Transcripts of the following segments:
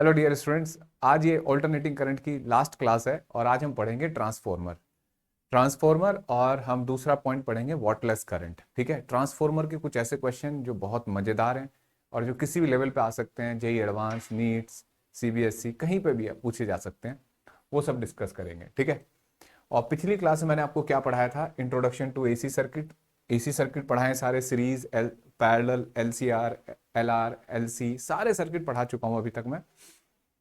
Hello dear students, आज ये alternating current की लास्ट क्लास है और आज हम पढ़ेंगे ट्रांसफॉर्मर और हम दूसरा पॉइंट पढ़ेंगे वॉटलेस करंट। ठीक है, ट्रांसफॉर्मर के कुछ ऐसे क्वेश्चन जो बहुत मज़ेदार हैं और जो किसी भी लेवल पे आ सकते हैं, जेई एडवांस, नीट्स, सीबीएसई, कहीं पे भी पूछे जा सकते हैं, वो सब डिस्कस करेंगे। ठीक है, और पिछली क्लास में मैंने आपको क्या पढ़ाया था? Introduction to AC circuit. AC circuit पढ़ाए सारे, series, parallel, LCR, LR, LC, सारे सर्किट पढ़ा चुका हूं अभी तक मैं।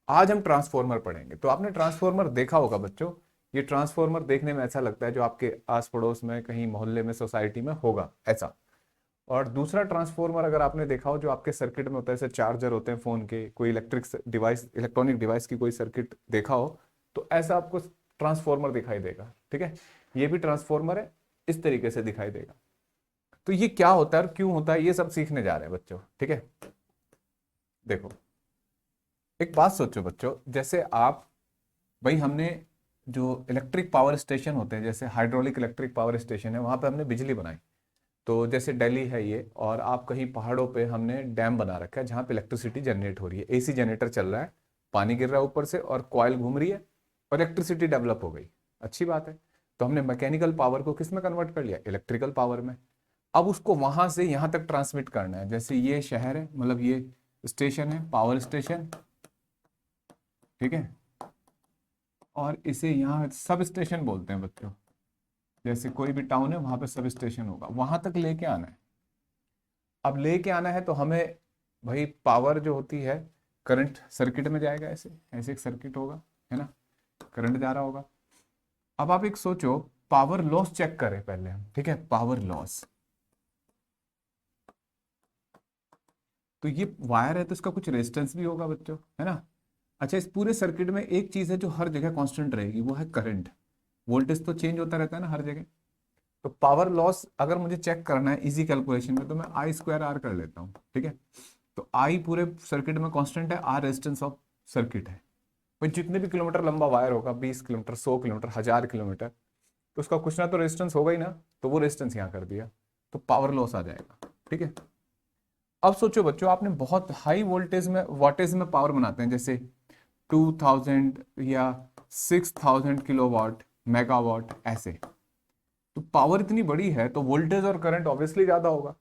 आज हम ट्रांसफॉर्मर पढ़ेंगे। तो आपने ट्रांसफॉर्मर देखा होगा बच्चों। ये ट्रांसफॉर्मर देखने में ऐसा लगता है जो आपके आस पड़ोस में कहीं मोहल्ले में, सोसाइटी में होगा ऐसा। और दूसरा ट्रांसफॉर्मर अगर आपने देखा हो जो आपके सर्किट में होता है, जैसे चार्जर होते हैं फोन के, कोई इलेक्ट्रिक डिवाइस, इलेक्ट्रॉनिक डिवाइस की कोई सर्किट देखा हो, तो ऐसा आपको ट्रांसफॉर्मर दिखाई देगा। ठीक है, ये भी ट्रांसफॉर्मर है, इस तरीके से दिखाई देगा। तो ये क्या होता है और क्यों होता है, ये सब सीखने जा रहे हैं बच्चों। ठीक है, देखो एक बात सोचो बच्चों, जैसे आप, भाई हमने जो इलेक्ट्रिक पावर स्टेशन होते हैं, जैसे हाइड्रोलिक इलेक्ट्रिक पावर स्टेशन है, वहां पे हमने बिजली बनाई। तो जैसे दिल्ली है ये, और आप कहीं पहाड़ों पे हमने डैम बना रखा है जहाँ पे इलेक्ट्रिसिटी जनरेट हो रही है, एसी जनरेटर चल रहा है, पानी गिर रहा है ऊपर से और कॉइल घूम रही है और इलेक्ट्रिसिटी डेवलप हो गई। अच्छी बात है। तो हमने मैकेनिकल पावर को किस में कन्वर्ट कर लिया? इलेक्ट्रिकल पावर में। अब उसको वहां से यहाँ तक ट्रांसमिट करना है। जैसे ये शहर है, मतलब ये स्टेशन है, पावर स्टेशन। ठीक है, और इसे यहाँ सब स्टेशन बोलते हैं बच्चों। जैसे कोई भी टाउन है, वहां पे सब स्टेशन होगा, वहां तक लेके आना है। अब लेके आना है तो हमें, भाई पावर जो होती है, करंट सर्किट में जाएगा, ऐसे ऐसे एक सर्किट होगा, है ना, करंट जा रहा होगा। अब आप एक सोचो, पावर लॉस चेक करें पहले हम। ठीक है, पावर लॉस, तो ये वायर है तो इसका कुछ रेजिस्टेंस भी होगा बच्चों, है ना। अच्छा, इस पूरे सर्किट में एक चीज है जो हर जगह कांस्टेंट रहेगी, वो है करंट। वोल्टेज तो चेंज होता रहता है ना हर जगह। तो पावर लॉस अगर मुझे चेक करना है इजी कैलकुलेशन में, तो मैं आई स्क्वायर आर कर लेता हूँ। ठीक है, तो आई पूरे सर्किट में कांस्टेंट है, आर रेजिस्टेंस ऑफ सर्किट है। भाई जितने भी किलोमीटर लंबा वायर होगा, 20 किलोमीटर, 100 किलोमीटर, 1000 किलोमीटर, तो उसका कुछ ना तो रेजिस्टेंस होगा ही ना। तो वो रेजिस्टेंस यहाँ कर दिया, तो पावर लॉस आ जाएगा। ठीक है, अब सोचो बच्चों, आपने बहुत हाई वोल्टेज में, वाटेज में पावर बनाते हैं, जैसे 2000 या 6000 किलोवाट, मेगावाट, ऐसे। तो पावर इतनी बड़ी है तो वोल्टेज और करंट ऑब्वियसली ज्यादा होगा।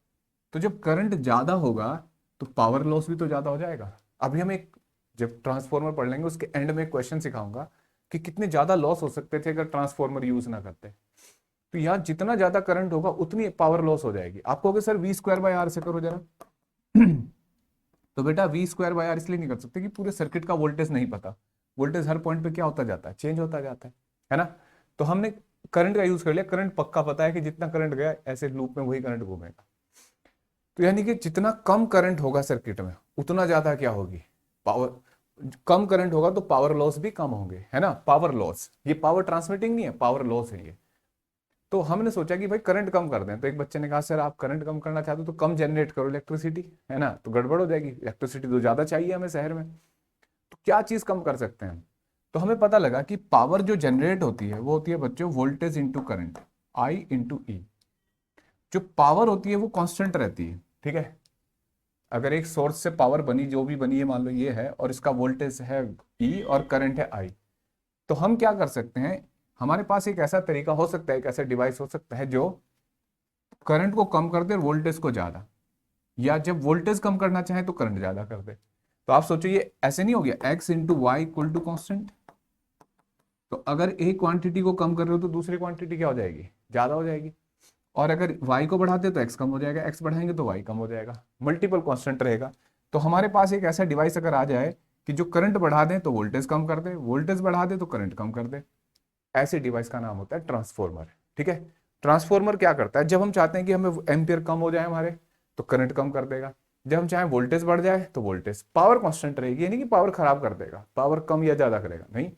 तो जब करंट ज्यादा होगा तो पावर लॉस भी तो ज्यादा हो जाएगा। अभी हम एक, जब ट्रांसफॉर्मर पढ़ लेंगे उसके एंड में एक क्वेश्चन सिखाऊंगा कि कितने ज्यादा लॉस हो सकते थे अगर ट्रांसफॉर्मर यूज ना करते। तो यहाँ जितना ज्यादा करंट होगा उतनी पावर लॉस हो जाएगी। आप कहोगे sir V square by R से करो जरा। तो बेटा वी स्क्वायर बाय आर इसलिए नहीं कर सकते कि पूरे सर्किट का वोल्टेज नहीं पता। वोल्टेज हर पॉइंट पे क्या होता जाता है? चेंज होता जाता है ना। तो हमने करंट का यूज कर लिया, करंट पक्का पता है कि जितना करंट गया ऐसे लूप में वही करंट घूमेगा। तो यानी कि जितना कम करंट होगा सर्किट में, उतना ज्यादा क्या होगी? पावर। कम करंट होगा तो पावर लॉस भी कम होंगे, है ना। पावर लॉस, ये पावर ट्रांसमिटिंग नहीं है, पावर लॉस है ये। तो हमने सोचा कि भाई करंट कम कर दें। तो एक बच्चे ने कहा सर आप करंट कम करना चाहते हो तो कम जनरेट करो इलेक्ट्रिसिटी, है ना। तो गड़बड़ हो जाएगी, इलेक्ट्रिसिटी तो ज्यादा चाहिए हमें शहर में। तो क्या चीज कम कर सकते हैं? तो हमें पता लगा कि पावर जो जनरेट होती है वो होती है बच्चों वोल्टेज इंटू करंट, आई इंटू ई। जो पावर होती है वो कांस्टेंट रहती है। ठीक है, अगर एक सोर्स से पावर बनी, जो भी बनी है, मान लो ये है और इसका वोल्टेज है ई और करंट है आई, तो हम क्या कर सकते हैं? हमारे पास एक ऐसा तरीका हो सकता है, एक ऐसा डिवाइस हो सकता है जो करंट को कम कर दे और वोल्टेज को ज्यादा, या जब वोल्टेज कम करना चाहे तो करंट ज्यादा कर दे। तो आप सोचो ये ऐसे नहीं हो गया, X into Y equal to constant. तो अगर एक क्वांटिटी को कम कर रहे हो तो दूसरी क्वांटिटी क्या हो जाएगी? ज्यादा हो जाएगी। और अगर y को बढ़ाते तो x कम हो जाएगा, x बढ़ाएंगे तो y कम हो जाएगा, मल्टीपल कांस्टेंट रहेगा। तो हमारे पास एक ऐसा डिवाइस अगर आ जाए कि जो करंट बढ़ा दे तो वोल्टेज कम कर दे, वोल्टेज बढ़ा दे तो करंट कम कर दे, ऐसे डिवाइस का नाम होता है ट्रांसफॉर्मर। ठीक है, ट्रांसफॉर्मर क्या करता है? जब हम चाहते हैं कि हमें एम्पियर कम हो जाए हमारे, तो करंट कम कर देगा। जब हम चाहें वोल्टेज बढ़ जाए तो वोल्टेज, पावर कांस्टेंट रहेगी, यानी कि पावर खराब कर देगा, पावर कम या ज्यादा करेगा नहीं,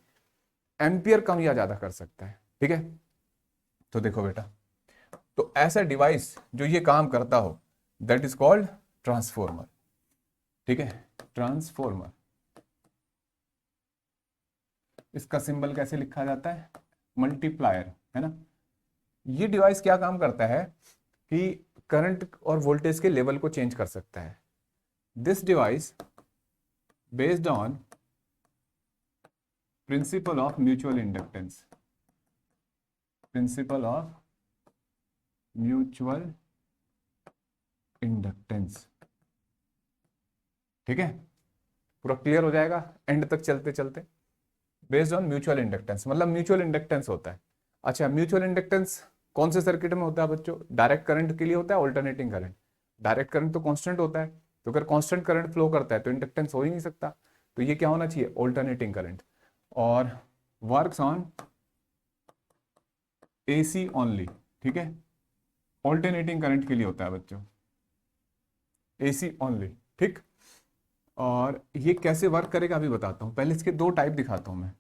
एम्पियर कम या ज्यादा कर सकता है। ठीक है, तो देखो बेटा, तो ऐसा डिवाइस जो ये काम करता हो, दैट इज कॉल्ड ट्रांसफॉर्मर। ठीक है, ट्रांसफॉर्मर, इसका सिंबल कैसे लिखा जाता है? मल्टीप्लायर, है ना। ये डिवाइस क्या काम करता है कि करंट और वोल्टेज के लेवल को चेंज कर सकता है। This device based on principle of mutual inductance, principle of mutual inductance. ठीक है, पूरा क्लियर हो जाएगा एंड तक चलते चलते। बेस्ड ऑन म्यूचुअल इंडक्टेंस, मतलब म्यूचुअल इंडक्टेंस होता है। अच्छा, म्यूचुअल इंडक्टेंस कौन से सर्किट में होता है बच्चों? डायरेक्ट करंट के लिए होता है, ऑल्टरनेटिंग करंट। डायरेक्ट करंट तो कांस्टेंट होता है, तो अगर कांस्टेंट करंट फ्लो करता है तो इंडक्टेंस हो ही नहीं सकता। तो ये क्या होना चाहिए? Alternating current. और वर्क्स ऑन एसी ओनली। ठीक है, ऑल्टरनेटिंग करंट के लिए होता है बच्चों, एसी ओनली। ठीक, और ये कैसे वर्क करेगा अभी बताता हूँ। पहले इसके दो टाइप दिखाता हूँ मैं।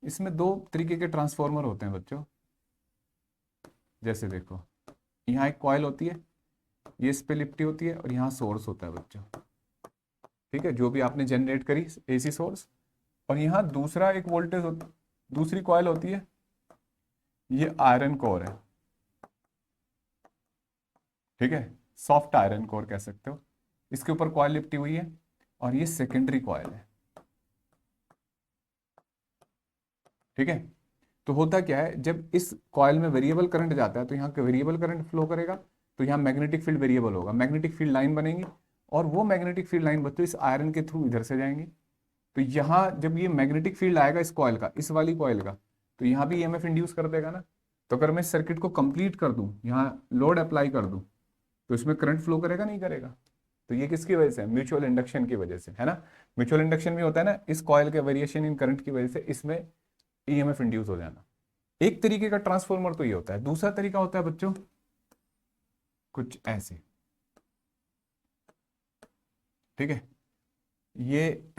इसमें दो तरीके के ट्रांसफॉर्मर होते हैं बच्चों। जैसे देखो, यहाँ एक कॉइल होती है, ये इस पे लिपटी होती है, और यहाँ सोर्स होता है बच्चों। ठीक है, जो भी आपने जनरेट करी एसी सोर्स। और यहाँ दूसरा एक वोल्टेज दूसरी कॉइल होती है, ये आयरन कोर है। ठीक है, सॉफ्ट आयरन कोर कह सकते हो। इसके ऊपर कॉइल लिपटी हुई है, और ये सेकेंडरी कॉइल है। ठीक है, तो होता क्या है, जब इस कॉइल में वेरिएबल करंट जाता है तो यहाँ वेरिएबल करंट फ्लो करेगा, तो यहाँ मैग्नेटिक फील्ड वेरिएबल होगा, मैग्नेटिक फील्ड लाइन बनेगी, और वो मैग्नेटिक फील्ड लाइन बच्चों इस आयरन के थ्रू इधर से जाएंगी। तो यहाँ जब ये मैग्नेटिक फील्ड आएगा इस कॉइल का, इस वाली कॉइल का, तो यहाँ भी ईएमएफ इंड्यूस कर देगा ना। तो अगर मैं इस सर्किट को कंप्लीट कर दूं, यहाँ लोड अप्लाई कर दूं, तो इसमें करंट फ्लो करेगा नहीं करेगा? तो ये किसकी वजह से? म्यूचुअल इंडक्शन की वजह से, है ना। म्यूचुअल इंडक्शन भी होता है ना, इस कॉइल के वेरिएशन इन करंट की वजह से इसमें ईएमएफ इंड्यूस हो जाना। एक तरीके का ट्रांसफॉर्मर तो ये होता है। दूसरा तरीका होता है बच्चों कुछ ऐसे। ठीक है, ये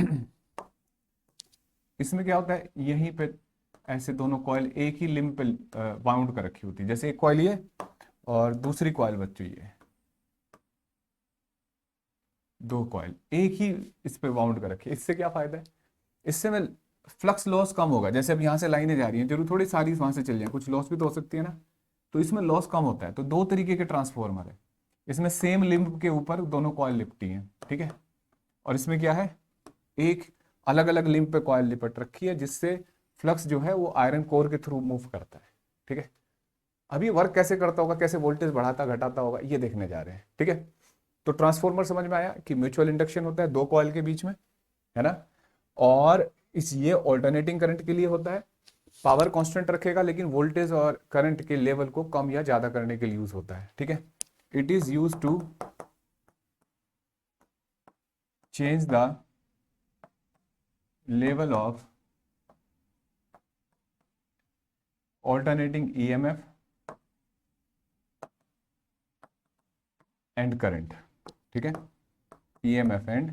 इसमें क्या होता है, यहीं पे ऐसे दोनों कॉइल एक ही लिंब पे बाउंड कर रखी होती है। जैसे एक कॉइल ये और दूसरी कॉइल बच्चों ये, दो कॉइल एक ही इस पे बाउंड कर रखी है। इससे क्या फायदा है? इससे में फ्लक्स लॉस कम होगा। जैसे अब यहाँ से लाइनें जा रही हैं, जरूर थोड़ी सारी वहां से चल जाए, कुछ लॉस भी तो हो सकती है ना, तो इसमें लॉस कम होता है। तो दो तरीके के ट्रांसफॉर्मर है। इसमें सेम लिंब के ऊपर दोनों कॉइल लिपटी हैं। ठीक है, और इसमें क्या है, एक अलग अलग लिंब पे कॉइल लिपट रखी है, जिससे फ्लक्स जो है वो आयरन कोर के थ्रू मूव करता है। ठीक है, अभी वर्क कैसे करता होगा, कैसे वोल्टेज बढ़ाता घटाता होगा, ये देखने जा रहे हैं। ठीक है, तो ट्रांसफॉर्मर समझ में आया कि म्यूचुअल इंडक्शन होता है दो कॉइल के बीच में, है ना। और इस ये ऑल्टरनेटिंग करंट के लिए होता है। पावर कांस्टेंट रखेगा, लेकिन वोल्टेज और करंट के लेवल को कम या ज्यादा करने के लिए यूज होता है। ठीक है, it is use to change the level of alternating EMF and current. ठीक है, ईएमएफ एंड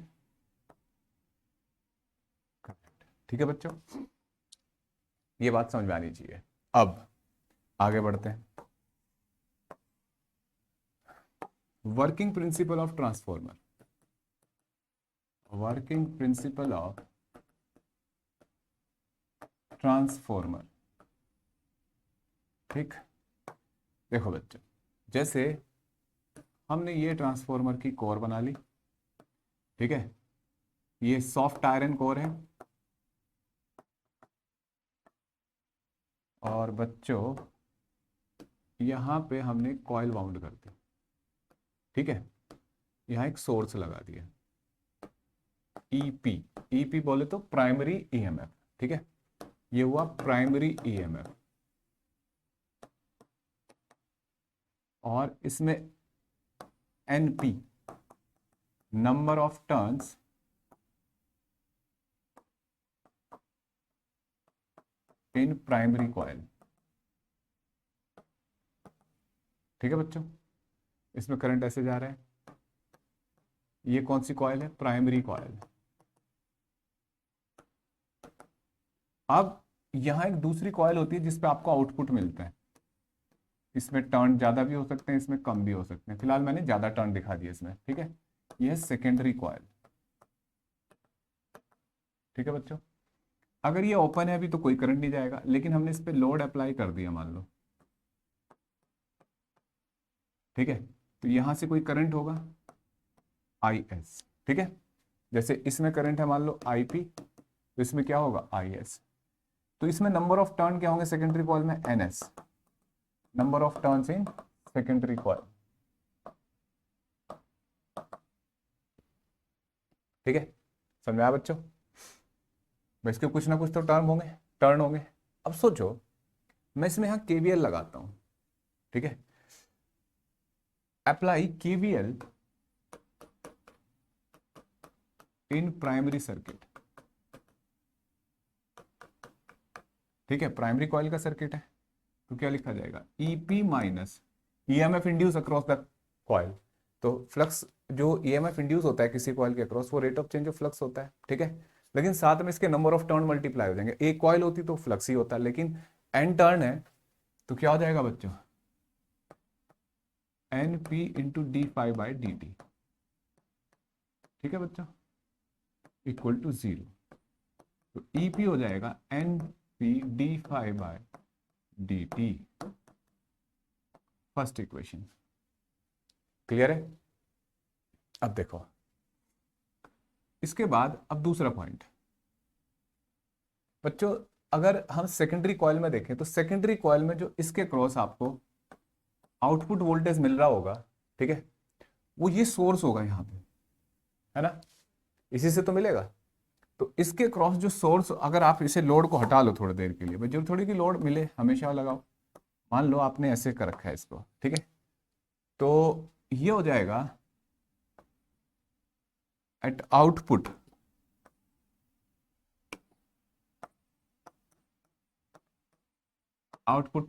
करंट। ठीक है बच्चों, ये बात समझ में आनी चाहिए। अब आगे बढ़ते हैं। Working principle of transformer, working principle of transformer. ठीक, देखो बच्चों, जैसे हमने ये ट्रांसफॉर्मर की कोर बना ली। ठीक है, ये सॉफ्ट आयरन कोर है, और बच्चों यहां पे हमने कॉइल वाउंड कर दी। ठीक है, यहां एक सोर्स लगा दिया, ईपी। ईपी बोले तो प्राइमरी ईएमएफ। ठीक है, ये हुआ प्राइमरी ईएमएफ, और इसमें NP, number of turns in primary coil. ठीक है बच्चों, इसमें करंट ऐसे जा रहा है। ये कौन सी कॉइल है? Primary coil. अब यहां एक दूसरी कॉइल होती है जिसपे आपको आउटपुट मिलता है। इसमें टर्न ज्यादा भी हो सकते हैं, इसमें कम भी हो सकते हैं। फिलहाल मैंने ज्यादा टर्न दिखा दिया इसमें। ठीक है, यह सेकेंडरी कॉइल। ठीक है बच्चों, अगर ये ओपन है अभी तो कोई करंट नहीं जाएगा, लेकिन हमने इस पे लोड अप्लाई कर दिया मान लो। ठीक है, तो यहां से कोई करंट होगा, आई एस। ठीक है, जैसे इसमें करंट है मान लो आई पी, तो इसमें क्या होगा IS। तो इसमें नंबर ऑफ टर्न क्या होंगे सेकेंडरी कॉइल में NS, number of turns in secondary coil. ठीक है, समझ में आया बच्चों? भाई इसके कुछ ना कुछ तो टर्न होंगे। अब सोचो मैं इसमें यहाँ KVL लगाता हूं, ठीक है, apply KVL in primary circuit. ठीक है, प्राइमरी कॉइल का सर्किट है तो क्या लिखा जाएगा, EP minus EMF induce across the coil. तो फ्लक्स जो EMF इंड्यूस होता है किसी कॉइल के अक्रॉस वो rate of change of flux होता है। ठीक है, लेकिन साथ में इसके नंबर ऑफ टर्न मल्टीप्लाई हो जाएंगे। एक कॉइल होती तो फ्लक्स ही होता है, लेकिन N टर्न है तो क्या हो जाएगा बच्चों, NP इंटू d∅dt। ठीक है बच्चों, इक्वल टू 0। तो EP हो जाएगा NP d∅dt। First equation clear है? अब देखो इसके बाद अब दूसरा पॉइंट बच्चों, अगर हम सेकेंडरी कॉइल में देखें तो सेकेंडरी कॉइल में जो इसके क्रॉस आपको आउटपुट वोल्टेज मिल रहा होगा, ठीक है, वो ये सोर्स होगा यहाँ पे, है ना, इसी से तो मिलेगा। तो इसके क्रॉस जो सोर्स, अगर आप इसे लोड को हटा लो थोड़ी देर के लिए, भाई जो थोड़ी की लोड मिले हमेशा लगाओ, मान लो आपने ऐसे कर रखा है इसको, ठीक है, तो ये हो जाएगा एट आउटपुट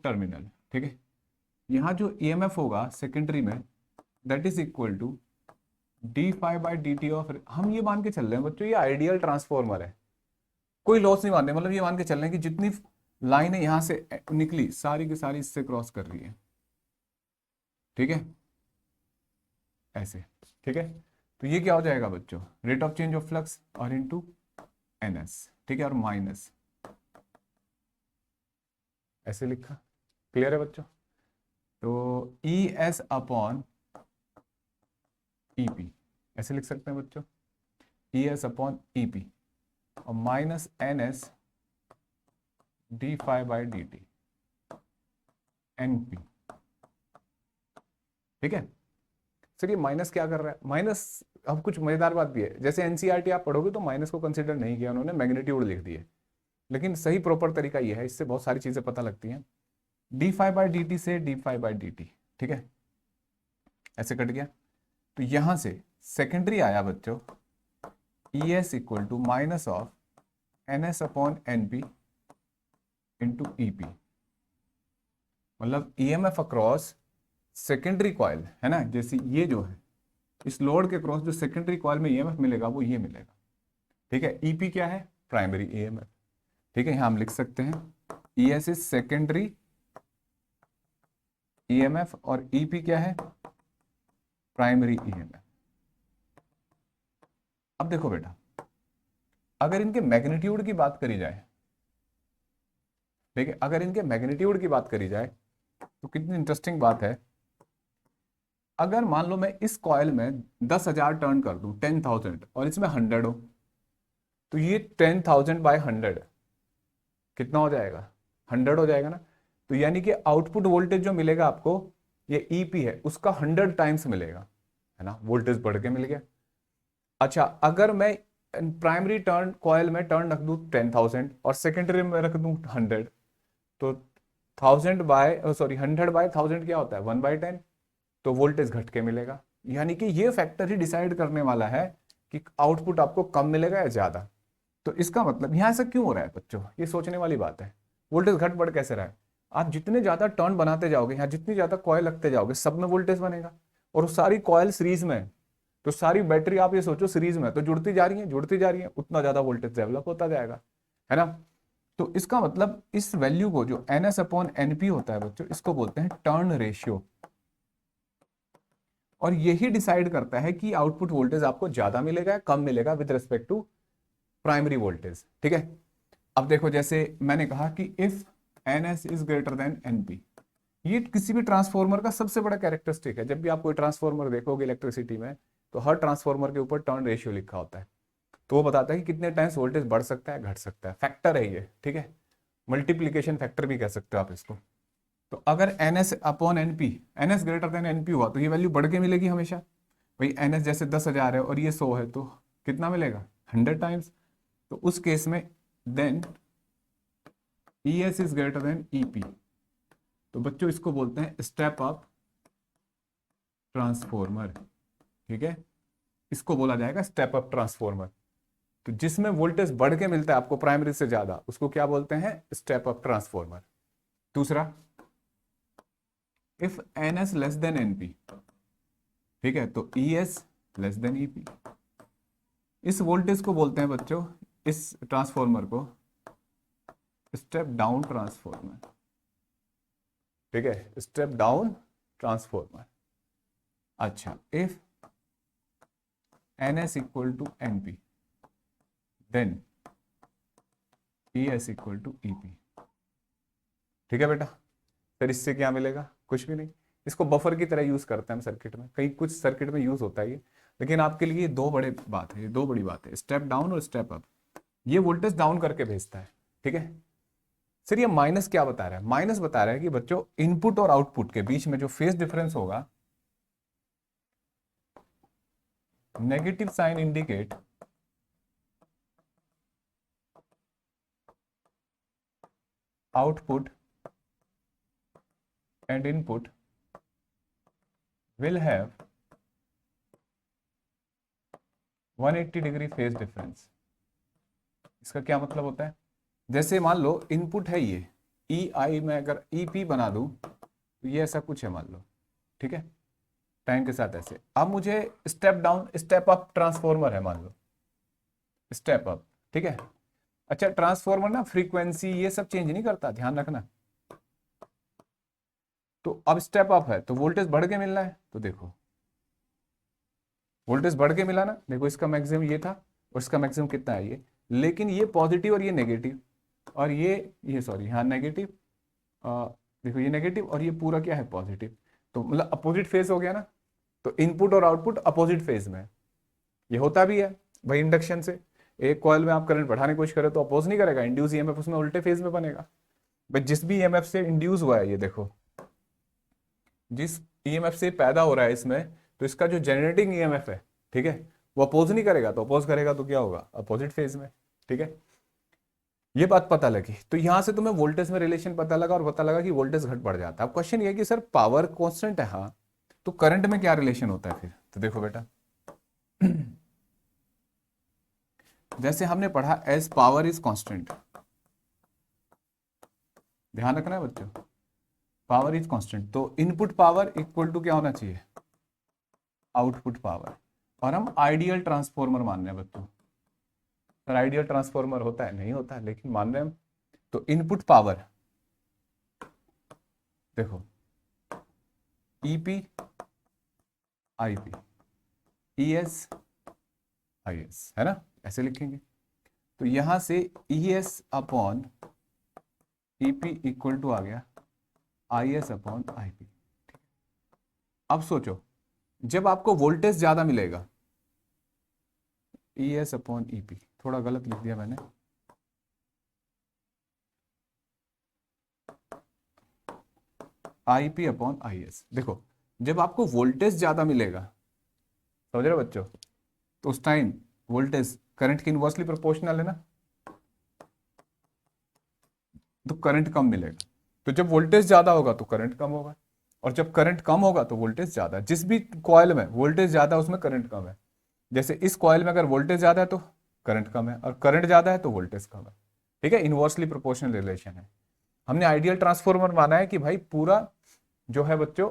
टर्मिनल। ठीक है, यहां जो EMF होगा सेकेंडरी में that is equal to d∅dt of, हम ये मान के चल रहे हैं बच्चों ये आइडियल ट्रांसफॉर्मर है, कोई लॉस नहीं मानते, मतलब ये मान के चल रहे हैं कि जितनी लाइनें यहां से निकली सारी की सारी इससे क्रॉस कर रही है। ठीक है, ऐसे। ठीक है, तो ये क्या हो जाएगा बच्चों, rate of change of flux और इनटू NS। ठीक है, और माइनस ऐसे लिखा। क्लियर है बच्चों? तो ES अपॉन EP ऐसे लिख सकते हैं बच्चों, ES अपॉन EP और माइनस NS d∅dt NP। ठीक है, सर ये माइनस क्या कर रहा है, माइनस, अब कुछ मजेदार बात भी है, जैसे NCERT आप पढ़ोगे तो माइनस को कंसिडर नहीं किया उन्होंने, मैग्नीट्यूड लिख दिए, लेकिन सही प्रॉपर तरीका ये है, इससे बहुत सारी चीजें पता लगती हैं। d∅dt से d∅dt, ठीक है, ऐसे कट गया। तो यहां से सेकेंडरी आया बच्चों ES equal to minus of NS upon NP into EP, मतलब EMF अक्रॉस सेकेंडरी कॉइल है ना, जैसे ये जो है इस लोड के क्रॉस जो सेकेंडरी कॉइल में EMF मिलेगा वो ये मिलेगा। ठीक है, EP क्या है, प्राइमरी EMF। ठीक है, यहां हम लिख सकते हैं ES इज सेकेंडरी EMF और EP क्या है, प्राइमरी EMF। अब देखो बेटा, अगर इनके मैग्नीट्यूड की बात करी जाए, ठीक है, अगर इनके मैग्नीट्यूड की बात करी जाए तो कितनी इंटरेस्टिंग बात है। अगर मान लो मैं इस कॉइल में 10,000 टर्न कर दूं, 10,000, और इसमें 100 हो, तो ये 10,000 बाय 100 कितना हो जाएगा, 100 हो जाएगा ना। तो यानी कि आउटपुट वोल्टेज जो मिलेगा आपको, ये EP है, उसका 100 टाइम्स मिलेगा, है ना, वोल्टेज बढ़ के मिल गया। अच्छा, अगर मैं प्राइमरी टर्न कॉइल में टर्न रख दूं 10,000 और सेकेंडरी में रख दूं 100, तो 100/1000 क्या होता है, 1/10, तो वोल्टेज घट के मिलेगा। यानी कि ये फैक्टर ही डिसाइड करने वाला है कि आउटपुट आपको कम मिलेगा या ज्यादा। तो इसका मतलब यहां से क्यों हो रहा है बच्चों, ये सोचने वाली बात है, वोल्टेज घट बढ़ कैसे रहा है। आप जितने ज्यादा टर्न बनाते जाओगे, यहाँ जितनी ज्यादा कॉइल लगते जाओगे, सब में वोल्टेज बनेगा, और वो सारी कॉइल सीरीज में है, तो सारी बैटरी आप ये सोचो सीरीज में तो जुड़ती जा रही है, उतना ज्यादा वोल्टेज डेवलप होता जाएगा, है ना। तो इसका मतलब इस वैल्यू को जो NS अपॉन NP होता है बच्चों, इसको बोलते हैं टर्न रेशियो, और यही डिसाइड करता है कि आउटपुट वोल्टेज आपको ज्यादा मिलेगा या कम मिलेगा with respect to primary voltage. ठीक है, अब देखो जैसे मैंने कहा कि if NS is greater than NP, ये किसी भी ट्रांसफॉर्मर का सबसे बड़ा कैरेक्टरिस्टिक है। जब भी आप कोई ट्रांसफॉर्मर देखोगे इलेक्ट्रिसिटी में, तो हर ट्रांसफॉर्मर के ऊपर टर्न रेशियो लिखा होता है। तो वो बताता है कि कितने टाइम्स वोल्टेज बढ़ सकता है, घट सकता है। फैक्टर है ये, ठीक है, मल्टीप्लीकेशन फैक्टर भी कह सकते हो आप इसको। तो अगर N S upon N P, N S greater than N P हुआ तो ये वैल्यू बढ़ के मिलेगी हमेशा। भाई एन एस जैसे 10,000 है और ये 100 है तो कितना मिलेगा, 100 टाइम्स। तो उस केस में then E S is greater than E P. तो बच्चों इसको बोलते हैं स्टेप अप ट्रांसफॉर्मर, ठीक है, इसको बोला जाएगा स्टेप अप ट्रांसफॉर्मर। तो जिसमें वोल्टेज बढ़ के मिलता है आपको प्राइमरी से ज्यादा, उसको क्या बोलते हैं, स्टेप अप ट्रांसफॉर्मर। दूसरा, if N S less than N P, ठीक है, तो E S less than E P. इस वोल्टेज को बोलते हैं बच्चों, इस ट्रांसफॉर्मर को स्टेप डाउन ट्रांसफॉर्मर, ठीक है, स्टेप डाउन ट्रांसफॉर्मर। अच्छा, if N S equal to N P then E S equal to E P. ठीक है बेटा, फिर इससे क्या मिलेगा, कुछ भी नहीं। इसको बफर की तरह यूज करते हैं हम सर्किट में, कहीं कुछ सर्किट में यूज होता है ये, लेकिन आपके लिए ये दो बड़े बात है, ये दो बड़ी बात है, स्टेप डाउन और स्टेप अप। ये वोल्टेज डाउन करके भेजता है, ठीक है। सर ये माइनस क्या बता रहा है, माइनस बता रहा है कि बच्चों इनपुट और आउटपुट के बीच में जो फेज डिफरेंस होगा, negative sign indicate output and input will have 180 degree phase difference. इसका क्या मतलब होता है, जैसे मान लो इनपुट है ये ई आई, में अगर ई पी बना दूं तो ये ऐसा कुछ है मान लो, ठीक है, टाइम के साथ ऐसे। अब मुझे step down step up transformer है मान लो, स्टेप अप, ठीक है। अच्छा, ट्रांसफॉर्मर ना फ्रीक्वेंसी ये सब चेंज नहीं करता, ध्यान रखना। तो अब स्टेप अप है तो वोल्टेज बढ़ के मिलना है, तो देखो वोल्टेज बढ़ के मिला ना, देखो इसका मैक्सिमम ये था और इसका मैक्सिमम कितना है ये, लेकिन ये पॉजिटिव और ये नेगेटिव, और ये सॉरी हाँ नेगेटिव, देखो ये नेगेटिव और ये पूरा क्या है पॉजिटिव, तो मतलब अपोजिट फेज हो गया ना। तो इनपुट और आउटपुट अपोजिट फेज में है। ये होता भी है भाई इंडक्शन से, एक कॉइल में आप करंट बढ़ाने की कोशिश करें तो अपोज नहीं करेगा, इंड्यूस ईएमएफ उसमें उल्टे फेज में बनेगा। भाई जिस भी ईएमएफ से इंड्यूस हुआ है, ये देखो जिस ईएमएफ से पैदा हो रहा है इसमें, तो इसका जो जनरेटिंग ईएमएफ है, ठीक है, वो अपोज नहीं करेगा, तो अपोज करेगा तो क्या होगा, अपोजिट फेज में, ठीक है। ये बात पता लगी, तो यहां से तुम्हें वोल्टेज में रिलेशन पता लगा और पता लगा कि वोल्टेज घट बढ़ जाता है। अब क्वेश्चन ये है कि सर पावर कांस्टेंट है, हाँ, तो करंट में क्या रिलेशन होता है फिर, तो देखो बेटा जैसे हमने पढ़ा एज पावर इज कांस्टेंट, ध्यान रखना है बच्चों, पावर इज कांस्टेंट, तो इनपुट पावर इक्वल टू क्या होना चाहिए, आउटपुट पावर। और हम आइडियल ट्रांसफॉर्मर मान रहे हैं बच्चों, सर आइडियल ट्रांसफॉर्मर होता है, नहीं होता, लेकिन मान रहे हैं हम। तो इनपुट पावर देखो ईपी आईपी ईएस आईएस, है ना, ऐसे लिखेंगे। तो यहां से ES upon EP equal to आ गया आईएस अपॉन आईपी। अब सोचो जब आपको वोल्टेज ज्यादा मिलेगा, ई एस अपॉन ई पी, थोड़ा गलत लिख दिया मैंने, आई पी अपॉन आई एस। देखो जब आपको वोल्टेज ज्यादा मिलेगा, समझ रहे हो बच्चों, तो उस टाइम वोल्टेज करंट की इनवर्सली प्रोपोर्शनल है ना, तो करंट कम मिलेगा। तो जब वोल्टेज ज्यादा होगा तो करंट कम होगा, और जब करंट कम होगा तो वोल्टेज ज्यादा। जिस भी कॉइल में वोल्टेज ज्यादा है उसमें करंट कम है, जैसे इस कॉइल में अगर वोल्टेज ज्यादा है तो करंट कम है, और करंट ज्यादा है तो वोल्टेज कम है, ठीक है, इनवर्सली प्रोपोर्शनल रिलेशन है। हमने आइडियल ट्रांसफॉर्मर माना है कि भाई पूरा जो है बच्चों,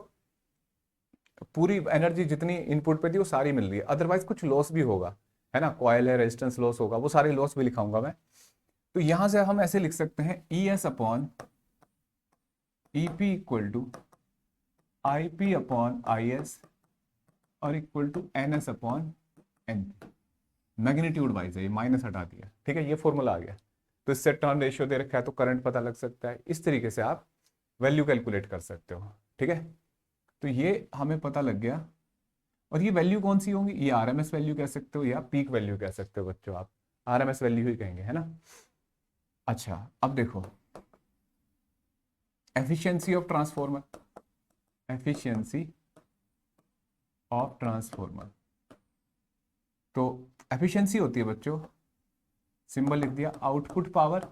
पूरी एनर्जी जितनी इनपुट पे थी वो सारी मिल रही है, अदरवाइज कुछ लॉस भी होगा, है ना, कॉइल है, रेजिस्टेंस लॉस होगा, वो सारे लॉस भी लिखाऊंगा मैं। तो यहां से हम ऐसे लिख सकते हैं E S upon E P equal to I P upon I S और equal to N S upon N P. Magnitude wise है, ये माइनस हटा दिया, ठीक है, ये फॉर्मूला आ गया। तो इससे टर्न रेशियो दे रखा है तो करंट पता लग सकता है, इस तरीके से आप वैल्यू कैलकुलेट कर सकते हो, ठीक है। तो ये हमें पता लग गया और ये वैल्यू कौन सी होंगी, ये आरएमएस वैल्यू कह सकते हो या पीक वैल्यू कह सकते हो बच्चों, आप आरएमएस वैल्यू ही कहेंगे, है ना। अच्छा अब देखो efficiency of transformer, efficiency of transformer, तो एफिशिएंसी होती है बच्चों, सिंबल लिख दिया, output power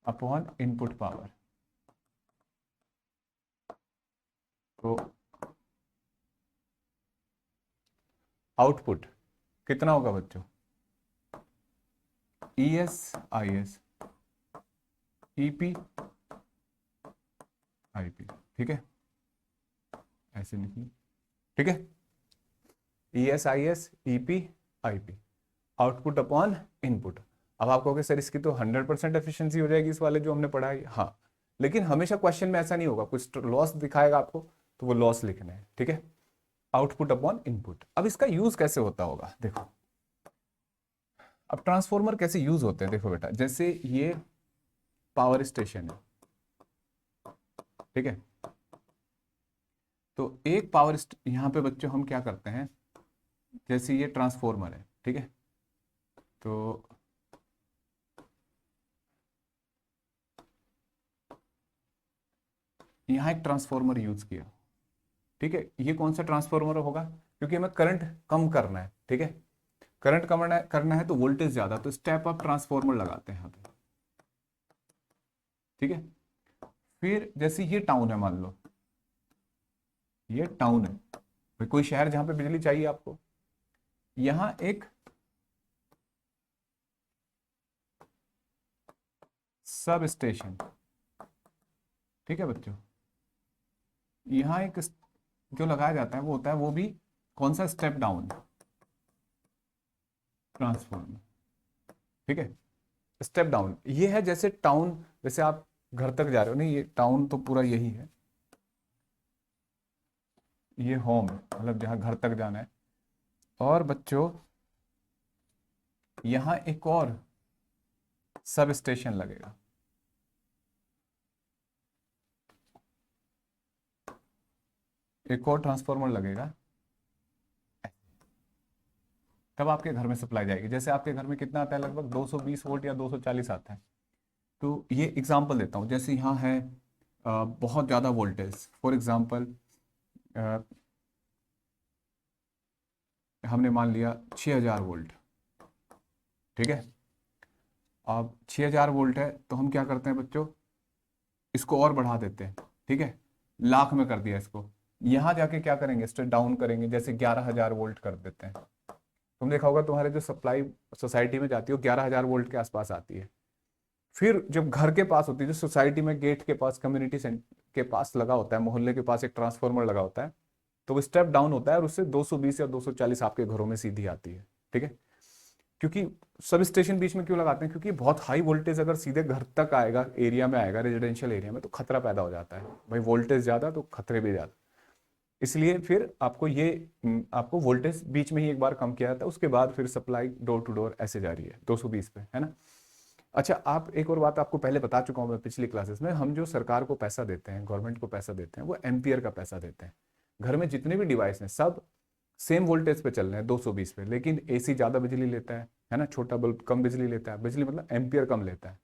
upon input power. तो आउटपुट कितना होगा बच्चों, ई S I S EP IP, ठीक है, ऐसे लिखिए, ठीक है, ई S I S EP IP, output upon input. अब आप कहोगे सर इसकी तो 100% एफिशिएंसी हो जाएगी इस वाले जो हमने पढ़ा है, हाँ, लेकिन हमेशा क्वेश्चन में ऐसा नहीं होगा, कुछ लॉस दिखाएगा आपको तो वो लॉस लिखना है, ठीक है, आउटपुट अपॉन इनपुट। अब इसका यूज कैसे होता होगा देखो, अब ट्रांसफॉर्मर कैसे यूज होते हैं देखो बेटा, जैसे ये पावर स्टेशन है, ठीक है, तो एक पावर यहां पे बच्चों हम क्या करते हैं, जैसे ये ट्रांसफॉर्मर है, ठीक है, तो यहां एक ट्रांसफॉर्मर यूज किया, ठीक है, ये कौन सा ट्रांसफॉर्मर होगा, क्योंकि हमें करंट कम करना है, ठीक है, करंट करना है तो वोल्टेज ज्यादा, तो स्टेप अप ट्रांसफॉर्मर लगाते हैं यहाँ पे, ठीक है। फिर जैसे ये टाउन है, मान लो ये टाउन है, भाई कोई शहर जहां पे बिजली चाहिए आपको, यहां एक सब स्टेशन, ठीक है बच्चों, यहां एक जो लगाया जाता है वो होता है, वो भी कौन सा, स्टेप डाउन ट्रांसफॉर्मर, ठीक है, स्टेप डाउन। ये है जैसे टाउन, जैसे आप घर तक जा रहे हो, नहीं ये टाउन तो पूरा यही है, ये होम मतलब जहां घर तक जाना है, और बच्चों यहां एक और सब स्टेशन लगेगा, एक और ट्रांसफॉर्मर लगेगा, तब आपके घर में सप्लाई जाएगी। जैसे आपके घर में कितना आता है, लगभग 220 वोल्ट या 240 आता है, तो ये एग्जांपल देता हूँ, जैसे यहाँ है बहुत ज़्यादा वोल्टेज, फॉर एग्जांपल हमने मान लिया 6000 वोल्ट, ठीक है, अब 6000 वोल्ट है तो हम क्या करते हैं बच्चों, इसको और बढ़ा देते हैं, ठीक है, लाख में कर दिया इसको, यहाँ जाके क्या करेंगे, स्टेप डाउन करेंगे, जैसे 11000 वोल्ट कर देते हैं। तुम देखा होगा तुम्हारे जो सप्लाई सोसाइटी में जाती है वो 11000 वोल्ट के आसपास आती है। फिर जब घर के पास होती है, जो सोसाइटी में गेट के पास, कम्युनिटी सेंटर के पास लगा होता है, मोहल्ले के पास एक ट्रांसफार्मर लगा होता है, तो वो स्टेप डाउन होता है और उससे 220 या 240 आपके घरों में सीधी आती है, ठीक है। क्योंकि सब स्टेशन बीच में क्यों लगाते हैं, क्योंकि बहुत हाई वोल्टेज अगर सीधे घर तक आएगा, एरिया में आएगा, रेजिडेंशियल एरिया में, तो खतरा पैदा हो जाता है, भाई वोल्टेज ज्यादा तो खतरे भी ज्यादा, इसलिए फिर आपको आपको वोल्टेज बीच में ही एक बार कम किया जाता है, उसके बाद फिर सप्लाई डोर टू डोर ऐसे जा रही है 220 पे, है ना। अच्छा, आप एक और बात आपको पहले बता चुका हूं मैं पिछली क्लासेस में, हम जो सरकार को पैसा देते हैं, गवर्नमेंट को पैसा देते हैं, वो एम्पियर का पैसा देते हैं। घर में जितने भी डिवाइस हैं सब सेम वोल्टेज पे चल रहे हैं 220 पे, लेकिन एसी ज्यादा बिजली लेता है ना, छोटा बल्ब कम बिजली लेता है, बिजली मतलब एम्पियर कम लेता है,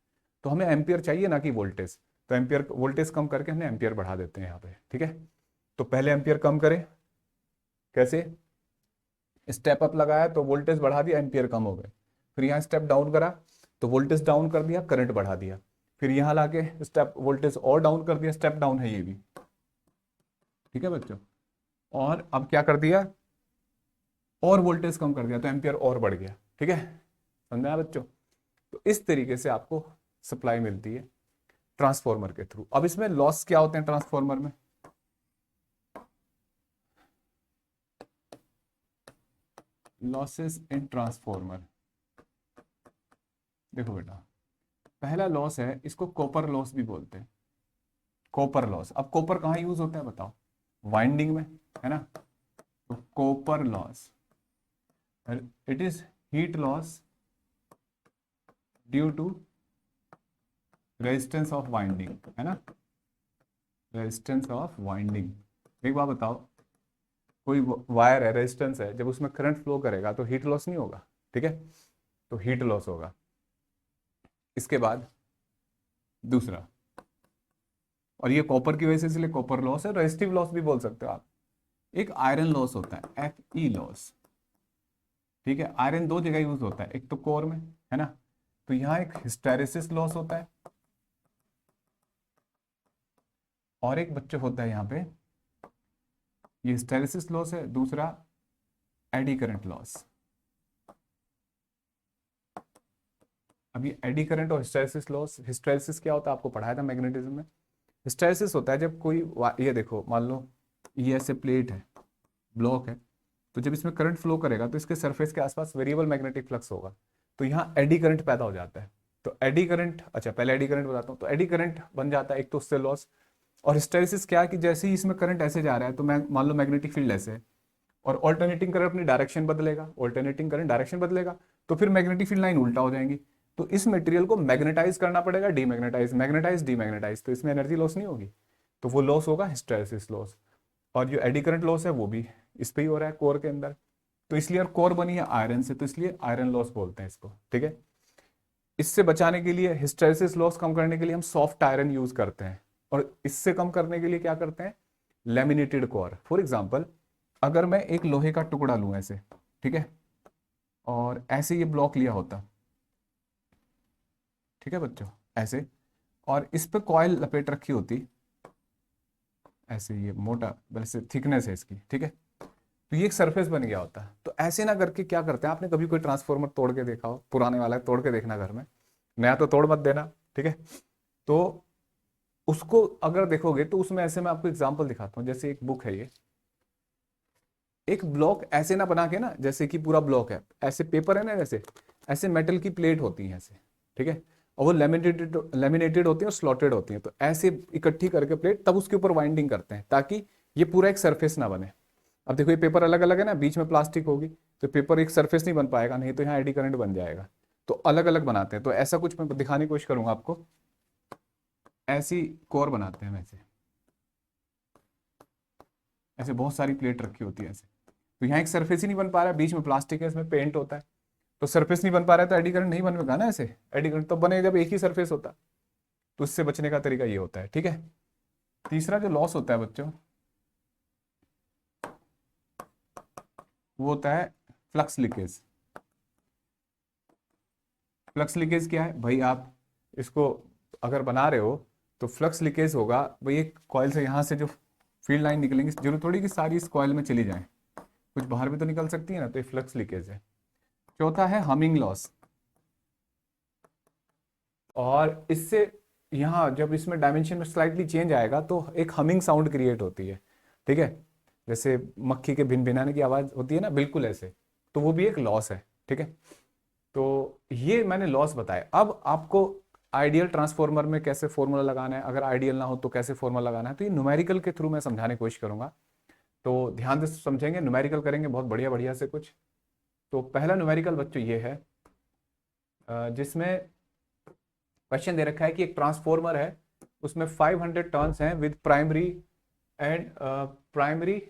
तो हमें एम्पियर चाहिए ना कि वोल्टेज, तो एम्पियर वोल्टेज कम करके हमने एम्पियर बढ़ा देते हैं यहाँ पे, ठीक है। तो पहले एम्पियर कम करें, कैसे, स्टेप अप लगाया तो वोल्टेज बढ़ा दिया, एम्पियर कम हो गए, फिर यहाँ स्टेप डाउन करा तो वोल्टेज डाउन कर दिया, करंट बढ़ा दिया, फिर यहाँ लाके स्टेप वोल्टेज और डाउन कर दिया, स्टेप डाउन है ये भी, ठीक है बच्चों, और अब क्या कर दिया, और वोल्टेज कम कर दिया तो एम्पियर और बढ़ गया, ठीक है, समझा बच्चों। तो इस तरीके से आपको सप्लाई मिलती है ट्रांसफॉर्मर के थ्रू। अब इसमें लॉस क्या होते हैं ट्रांसफॉर्मर में, लॉसेस इन ट्रांसफॉर्मर, देखो बेटा, पहला लॉस है, इसको कॉपर लॉस भी बोलते हैं, कॉपर लॉस। अब कॉपर कहाँ यूज होता है बताओ, वाइंडिंग में, है ना, तो copper loss, it is heat loss due to resistance of winding, है ना, रेजिस्टेंस ऑफ वाइंडिंग एक बात बताओ, कोई वायर है, रेजिस्टेंस है, जब उसमें करंट फ्लो करेगा तो हीट लॉस नहीं होगा? ठीक है, तो हीट लॉस होगा। इसके बाद दूसरा, और ये कॉपर की वजह से, इसलिए कॉपर लॉस है, रेजिस्टिव लॉस भी बोल सकते हो आप। एक आयरन लॉस होता है, Fe लॉस। ठीक है, आयरन दो जगह यूज होता है, एक तो कोर में, है ना, तो यहाँ एक हिस्टेरेसिस लॉस होता है, और एक बच्चे होता है यहाँ पे, ये हिस्टेरेसिस लॉस है, दूसरा एडी करंट लॉस। अब ये एडी करंट और हिस्टेरेसिस लॉस, हिस्टेरेसिस क्या होता है आपको पढ़ाया था मैग्नेटिज्म में। हिस्टेरेसिस होता है जब कोई ये देखो, मान लो ये ऐसे प्लेट है, ब्लॉक है, तो जब इसमें करंट फ्लो करेगा तो इसके सरफेस के आसपास वेरिएबल मैग्नेटिक फ्लक्स होगा, तो यहाँ एडी करंट पैदा हो जाता है। तो एडी करंट, अच्छा पहले एडी करंट बताता हूँ, तो एडी करंट बन जाता है एक, तो उससे लॉस। और हिस्टेरेसिस क्या है कि जैसे ही इसमें करंट ऐसे जा रहा है, तो मैं मान लो मैग्नेटिक फील्ड ऐसे है, और ऑल्टरनेटिंग करंट अपनी डायरेक्शन बदलेगा, ऑल्टरनेटिंग करंट डायरेक्शन बदलेगा, तो फिर मैग्नेटिक फील्ड लाइन उल्टा हो जाएंगी। तो इस मटेरियल को मैग्नेटाइज करना पड़ेगा, डीमैग्नेटाइज, मैग्नेटाइज डीमैग्नेटाइज, तो इसमें एनर्जी लॉस नहीं होगी, तो वो लॉस होगा हिस्टेरेसिस लॉस। और जो एडी करंट लॉस है वो भी इस पे ही हो रहा है, कोर के अंदर, तो इसलिए, और कोर बनी है आयरन से, तो इसलिए आयरन लॉस बोलते हैं इसको। ठीक है, इससे बचाने के लिए, हिस्टेरेसिस लॉस कम करने के लिए हम सॉफ्ट आयरन यूज करते हैं, और इससे कम करने के लिए क्या करते हैं, लेमिनेटेड कोर। फॉर एग्जांपल, अगर मैं एक लोहे का टुकड़ा लूं ऐसे, ठीक है, और ऐसे ये ब्लॉक लिया होता, ठीक है बच्चों, ऐसे, और इस पे कॉइल लपेट रखी होती ऐसे, ये मोटा वैसे थिकनेस है इसकी, ठीक है, तो ये एक सरफेस बन गया होता। तो ऐसे ना करके क्या करते हैं, आपने कभी कोई ट्रांसफॉर्मर तोड़ के देखा हो, पुराने वाला है, तोड़ के देखना घर में, नया तो तोड़ मत देना, ठीक है। तो उसको अगर देखोगे तो उसमें ऐसे, मैं आपको एग्जांपल दिखाता हूँ, जैसे एक बुक है ये, एक ब्लॉक ऐसे ना बना के ना, जैसे कि पूरा ब्लॉक है, ऐसे पेपर है ना, जैसे ऐसे मेटल की प्लेट होती है ऐसे, ठीक है, और वो लेमिनेटेड होती है और स्लॉटेड होती है, तो ऐसे इकट्ठी करके प्लेट, तब उसके ऊपर वाइंडिंग करते हैं ताकि ये पूरा एक सरफेस ना बने। अब देखो ये पेपर अलग अलग है ना, बीच में प्लास्टिक होगी, तो पेपर एक सरफेस नहीं बन पाएगा, नहीं तो यहाँ एडी करंट बन जाएगा, तो अलग अलग बनाते हैं। तो ऐसा कुछ मैं दिखाने की कोशिश करूंगा आपको, ऐसी कोर बनाते हैं वैसे, ऐसे बहुत सारी प्लेट रखी होती है ऐसे, तो यहाँ एक सरफेस ही नहीं बन पा रहा है, बीच में प्लास्टिक है, इसमें पेंट होता है, तो सरफेस नहीं बन पा रहा है, तो एडी करंट नहीं बनेगा ना, ऐसे एडी करंट तो बनेगा जब एक ही सरफेस होता। तो इससे बचने का तरीका ये होता है, ठीक है। तीसरा जो लॉस होता है बच्चों, वो होता है फ्लक्स लीकेज। फ्लक्स लीकेज क्या है भाई, आप इसको अगर बना रहे हो तो फ्लक्स लीकेज होगा भाई, एक कॉइल से यहाँ से जो फील्ड लाइन निकलेंगी, जरूर थोड़ी कि सारी इस कॉइल में चली जाए, कुछ बाहर भी तो निकल सकती है ना, तो ये फ्लक्स लीकेज है। चौथा है हमिंग लॉस, और इससे यहाँ जब इसमें डायमेंशन में स्लाइटली चेंज आएगा तो एक हमिंग साउंड क्रिएट होती है, ठीक है, जैसे मक्खी के भिन भिनाने की आवाज होती है ना, बिल्कुल ऐसे, तो वो भी एक लॉस है, ठीक है। तो ये मैंने लॉस बताए। अब आपको आइडियल ट्रांसफॉर्मर में कैसे फॉर्मूला लगाना है, अगर आइडियल ना हो तो कैसे फॉर्मूला लगाना है, तो ये न्यूमेरिकल के थ्रू मैं समझाने की कोशिश करूंगा, तो ध्यान से समझेंगे, न्यूमेरिकल करेंगे बहुत बढ़िया बढ़िया से कुछ। तो पहला न्यूमेरिकल बच्चों ये है, जिसमें क्वेश्चन दे रखा है कि एक ट्रांसफॉर्मर है, उसमें 500 टर्न्स हैं विद प्राइमरी एंड प्राइमरी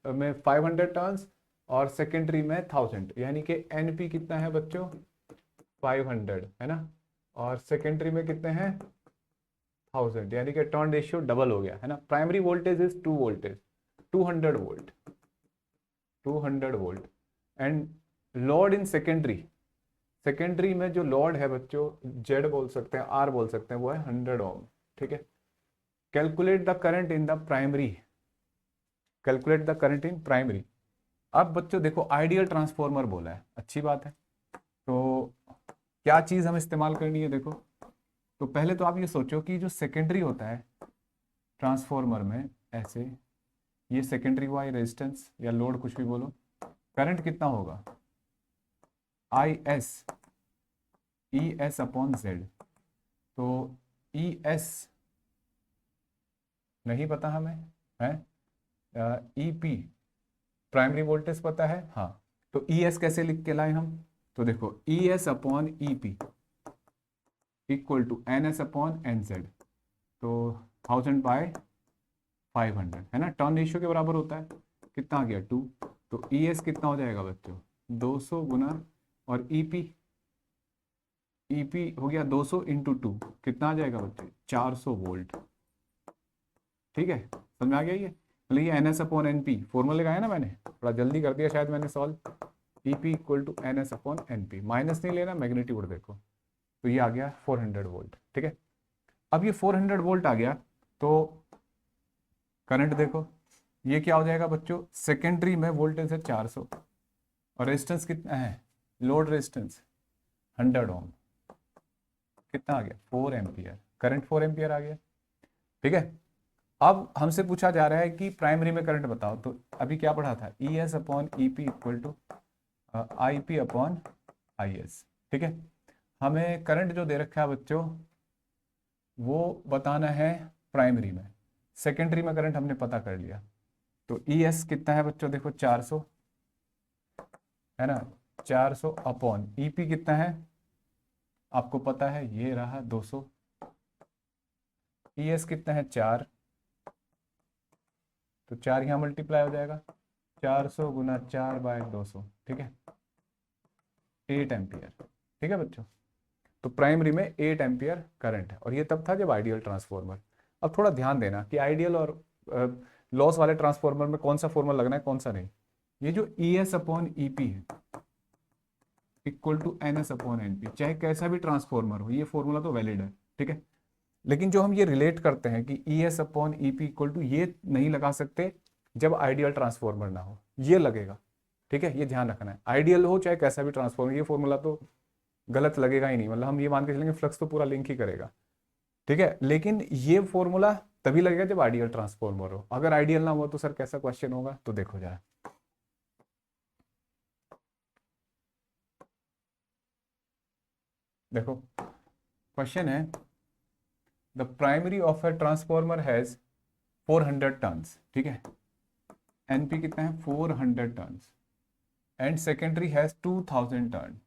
में 500 टर्न्स और सेकेंडरी में 1000, यानी कि एनपी कितना है बच्चों, 500 है ना, और सेकेंडरी में कितने हैं 1000, यानी कि टर्न रेशियो डबल हो गया है ना। Primary voltage is 2 voltage, 200 volt, 200 volt, and load in secondary, secondary में जो लोड है बच्चों, जेड बोल सकते हैं, आर बोल सकते हैं, वो है 100 ओम, ठीक है। Calculate the current in the primary, calculate the current in primary. अब बच्चों देखो, आइडियल ट्रांसफॉर्मर बोला है, अच्छी बात है, तो क्या चीज हमें इस्तेमाल करनी है, देखो, तो पहले तो आप ये सोचो कि जो सेकेंडरी होता है ट्रांसफॉर्मर में, ऐसे ये सेकेंडरी हुआ, ये रेजिस्टेंस या लोड कुछ भी बोलो, करंट कितना होगा, I S, E S upon Z. तो ई एस नहीं पता हमें, है, ई पी प्राइमरी वोल्टेज पता है, हाँ, तो ई एस कैसे लिख के लाए हम, तो देखो E S upon E P equal to N S upon N Z, तो 1000 बाय 500, है ना, टर्न रेशियो के बराबर होता है, कितना आ गया 2। तो ई एस कितना हो जाएगा बच्चों, 200 गुना, और ईपी हो गया 200 इंटू 2, कितना आ जाएगा बच्चों, 400 वोल्ट। ठीक है, समझ में आ गया ये, मतलब ये N S upon N P formula लगाया ना मैंने, थोड़ा जल्दी कर दिया शायद मैंने solve. E P equal to N S upon N P, minus नहीं लेना, मैग्नीट्यूड देखो, तो ये आ गया 400 वोल्ट। ठीक है, अब ये 400 वोल्ट आ गया, तो करंट देखो, ये क्या हो जाएगा बच्चों, सेकेंडरी में वोल्टेज है 400, और रेजिस्टेंस कितना है, लोड रेजिस्टेंस 100 ओम, कितना आ गया 4 एम्पियर, करंट 4 एम्पियर आ गया। ठीक है, अब हमसे पूछा जा रहा है कि प्राइमरी में करंट बताओ, तो अभी क्या पढ़ा था, E S upon E P equal to I P upon I S. ठीक है, हमें करंट जो दे रखा है बच्चों वो बताना है प्राइमरी में, सेकेंडरी में करंट हमने पता कर लिया। तो ई एस कितना है बच्चों, देखो 400, है ना, 400 अपॉन ई पी कितना है आपको पता है, ये रहा 200, ई एस कितना है 4, तो 4 यहाँ मल्टीप्लाई हो जाएगा, 400 गुना 4 बाय 200, ठीक है, 8 एम्पियर। ठीक है बच्चों, तो प्राइमरी में 8 एम्पियर करंट है, और ये तब था जब आइडियल ट्रांसफॉर्मर। अब थोड़ा ध्यान देना कि आइडियल और लॉस वाले ट्रांसफॉर्मर में कौन सा फॉर्मूला लगना है कौन सा नहीं। ये जो E S upon E P है equal to N S upon N P, चाहे कैसा भी ट्रांसफॉर्मर हो, ये फॉर्मूला तो वैलिड है। ठीक है, लेकिन जो हम ये रिलेट करते हैं कि E S upon E P equal to, ये नहीं लगा सकते जब आइडियल ट्रांसफॉर्मर ना हो, ये लगेगा। ठीक है, ये ध्यान रखना है, आइडियल हो चाहे कैसा भी ट्रांसफॉर्मर, ये फॉर्मूला तो गलत लगेगा ही नहीं, मतलब हम ये मान के चलेंगे फ्लक्स तो पूरा लिंक ही करेगा। ठीक है, लेकिन ये फॉर्मूला तभी लगेगा जब आइडियल ट्रांसफॉर्मर हो, अगर आइडियल ना हो तो सर कैसा क्वेश्चन होगा, तो देखो जरा, देखो क्वेश्चन है, the primary of a transformer has 400 turns. ठीक है, एनपी कितना है 400 turns, and secondary has 2000 turn.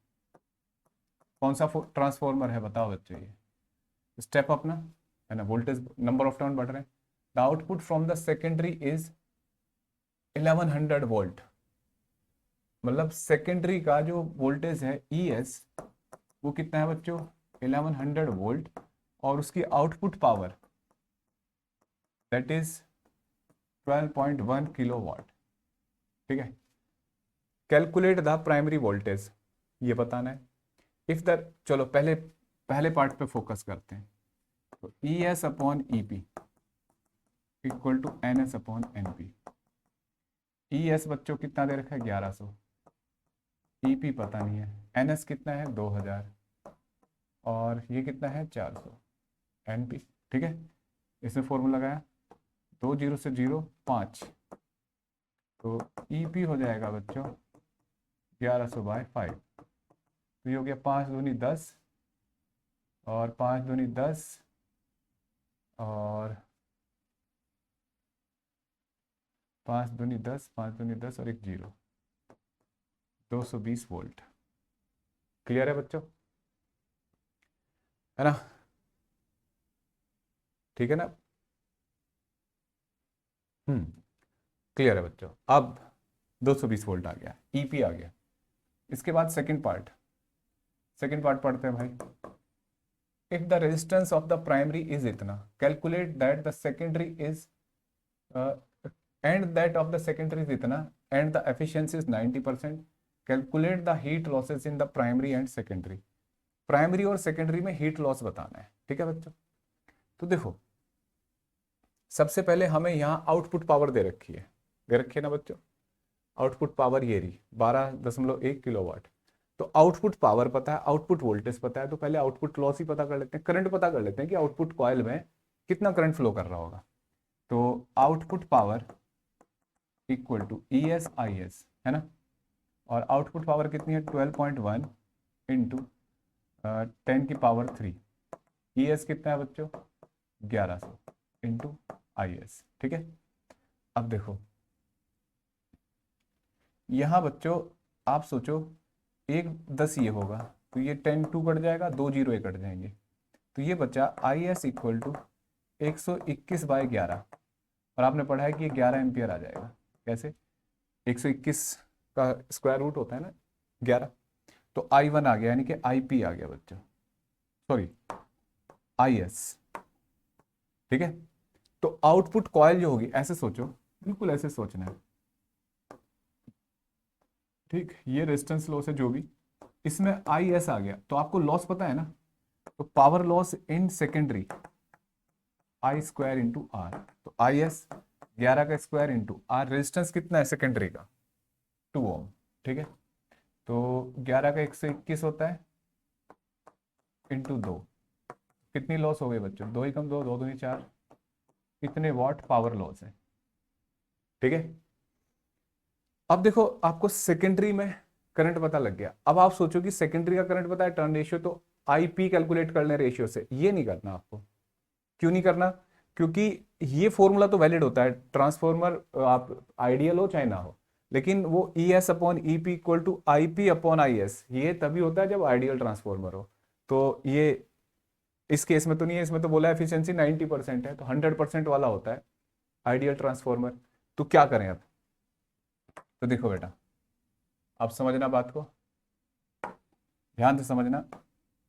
कौन सा ट्रांसफॉर्मर है बताओ बच्चों, ये स्टेप अप ना, है ना, वोल्टेज नंबर ऑफ टर्न बढ़ रहे हैं। The output from the secondary is 1100 volt, मतलब सेकेंडरी का जो वोल्टेज है ई एस वो कितना है बच्चों 1100 वोल्ट, और उसकी output power that is 12.1 kilowatt. ठीक है, कैलकुलेट द प्राइमरी वोल्टेज, ये बताना है। इफ द, चलो पहले पहले पार्ट पे फोकस करते हैं, तो E S upon E P equal to N S upon N P. E S बच्चों कितना दे रखा है 1100, ई पी पता नहीं है, एन एस कितना है 2000, और ये कितना है 400 एन पी। ठीक है, इसमें फॉर्मूला लगाया, 2 जीरो से 0 5, तो ई पी हो जाएगा बच्चों 1100 बाय 5, तो ये हो गया 5 दूनी 10, और 5 दूनी 10, और 5 दूनी 10, 5 दूनी 10 और एक 0, 220 वोल्ट। क्लियर है बच्चों, है ना, ठीक है ना, क्लियर है बच्चों। अब 220 वोल्ट आ गया, ईपी आ गया। इसके बाद सेकंड पार्ट, सेकंड पार्ट पढ़ते हैं भाई। If the resistance of the primary is इतना, calculate that the secondary is and that of the secondary is इतना, and the efficiency is 90%, calculate the heat losses in the primary and secondary. Primary और secondary में heat loss बताना है। ठीक है बच्चों, तो देखो सबसे पहले हमें यहाँ आउटपुट पावर दे रखी है ना बच्चों, आउटपुट पावर ये रही 12.1 किलोवाट। तो आउटपुट पावर पता है, आउटपुट वोल्टेज पता है, तो पहले आउटपुट लॉस ही पता कर लेते हैं, करंट पता कर लेते हैं कि आउटपुट कॉइल में कितना करंट फ्लो कर रहा होगा। तो output power equal to E S I S, है ना, और आउटपुट पावर कितनी है 12.1 इंटू 10⁻³ ई एस कितना है बच्चों 1100 इंटू आई एस। ठीक है, अब देखो यहाँ बच्चों आप सोचो, एक 10 ये होगा, तो ये 10 2 कट जाएगा, 2 0 कट जाएंगे, तो ये बचा I S equal to 121 by 11, और आपने पढ़ा है कि ये 11 एम्पियर आ जाएगा। कैसे? 121 का स्क्वायर रूट होता है ना 11। तो I1 आ गया, यानी कि IP आ गया बच्चों, सॉरी IS। ठीक है, तो आउटपुट कॉइल जो होगी, ऐसे सोचो, बिल्कुल ऐसे सोचना है। ठीक, ये रेजिस्टेंस लॉस है जो भी, इसमें IS आ गया, तो आपको लॉस पता है ना, तो power loss in secondary I square into R. तो IS 11 का स्क्वायर इंटू आर, रेजिस्टेंस कितना है सेकेंडरी का, 2 ओम। ठीक है, तो 11 का 121 होता है इंटू 2, कितनी लॉस हो गई बच्चों, 2 ही कम 2, 2 दूनी 4, कितने वॉट पावर लॉस है। ठीक है, अब देखो आपको सेकेंडरी में करंट पता लग गया। अब आप सोचो कि सेकेंडरी का करंट पता है टर्न रेशियो, तो IP कैलकुलेट कर लें रेशियो से। ये नहीं करना आपको। क्यों नहीं करना? क्योंकि ये फॉर्मूला तो वैलिड होता है, ट्रांसफॉर्मर आप आइडियल हो चाहे ना हो, लेकिन वो ES upon EP equal to IP upon IS ये तभी होता है जब आइडियल ट्रांसफॉर्मर हो। तो ये इस केस में तो नहीं है, इसमें तो बोला एफिशिएंसी 90% है, तो 100% वाला होता है आइडियल ट्रांसफॉर्मर। तो क्या करें अब? तो देखो बेटा, अब समझना बात को, ध्यान से समझना।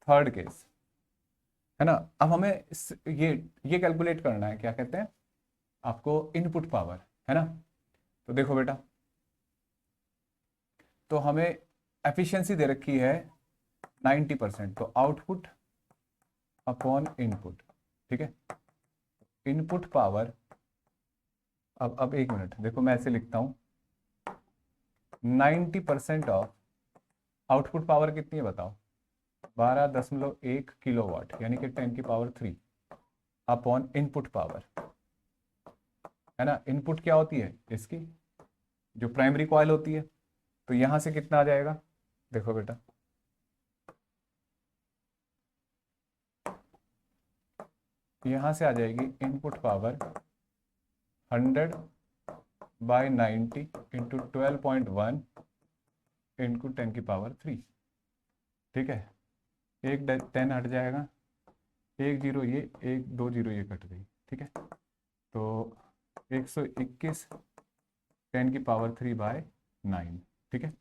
थर्ड केस है ना, अब हमें ये कैलकुलेट करना है, क्या कहते हैं आपको, इनपुट पावर, है ना। तो देखो बेटा, तो हमें एफिशिएंसी दे रखी है 90%, तो आउटपुट अपॉन इनपुट। ठीक है, इनपुट पावर, अब एक मिनट देखो, मैं ऐसे लिखता हूं, 90% ऑफ आउटपुट पावर कितनी है बताओ, 12.1 किलोवाट, यानी कि 10⁻³ अपॉन इनपुट पावर, है ना। इनपुट क्या होती है इसकी, जो प्राइमरी कॉइल होती है। तो यहां से कितना आ जाएगा, देखो बेटा, यहां से आ जाएगी इनपुट पावर 100/90 इंटू 12.1 इंटू 10⁻³। ठीक है, एक 10 हट जाएगा, एक जीरो ये, एक 2 जीरो ये कट गई। ठीक है, तो 121 10⁻³/9। ठीक है,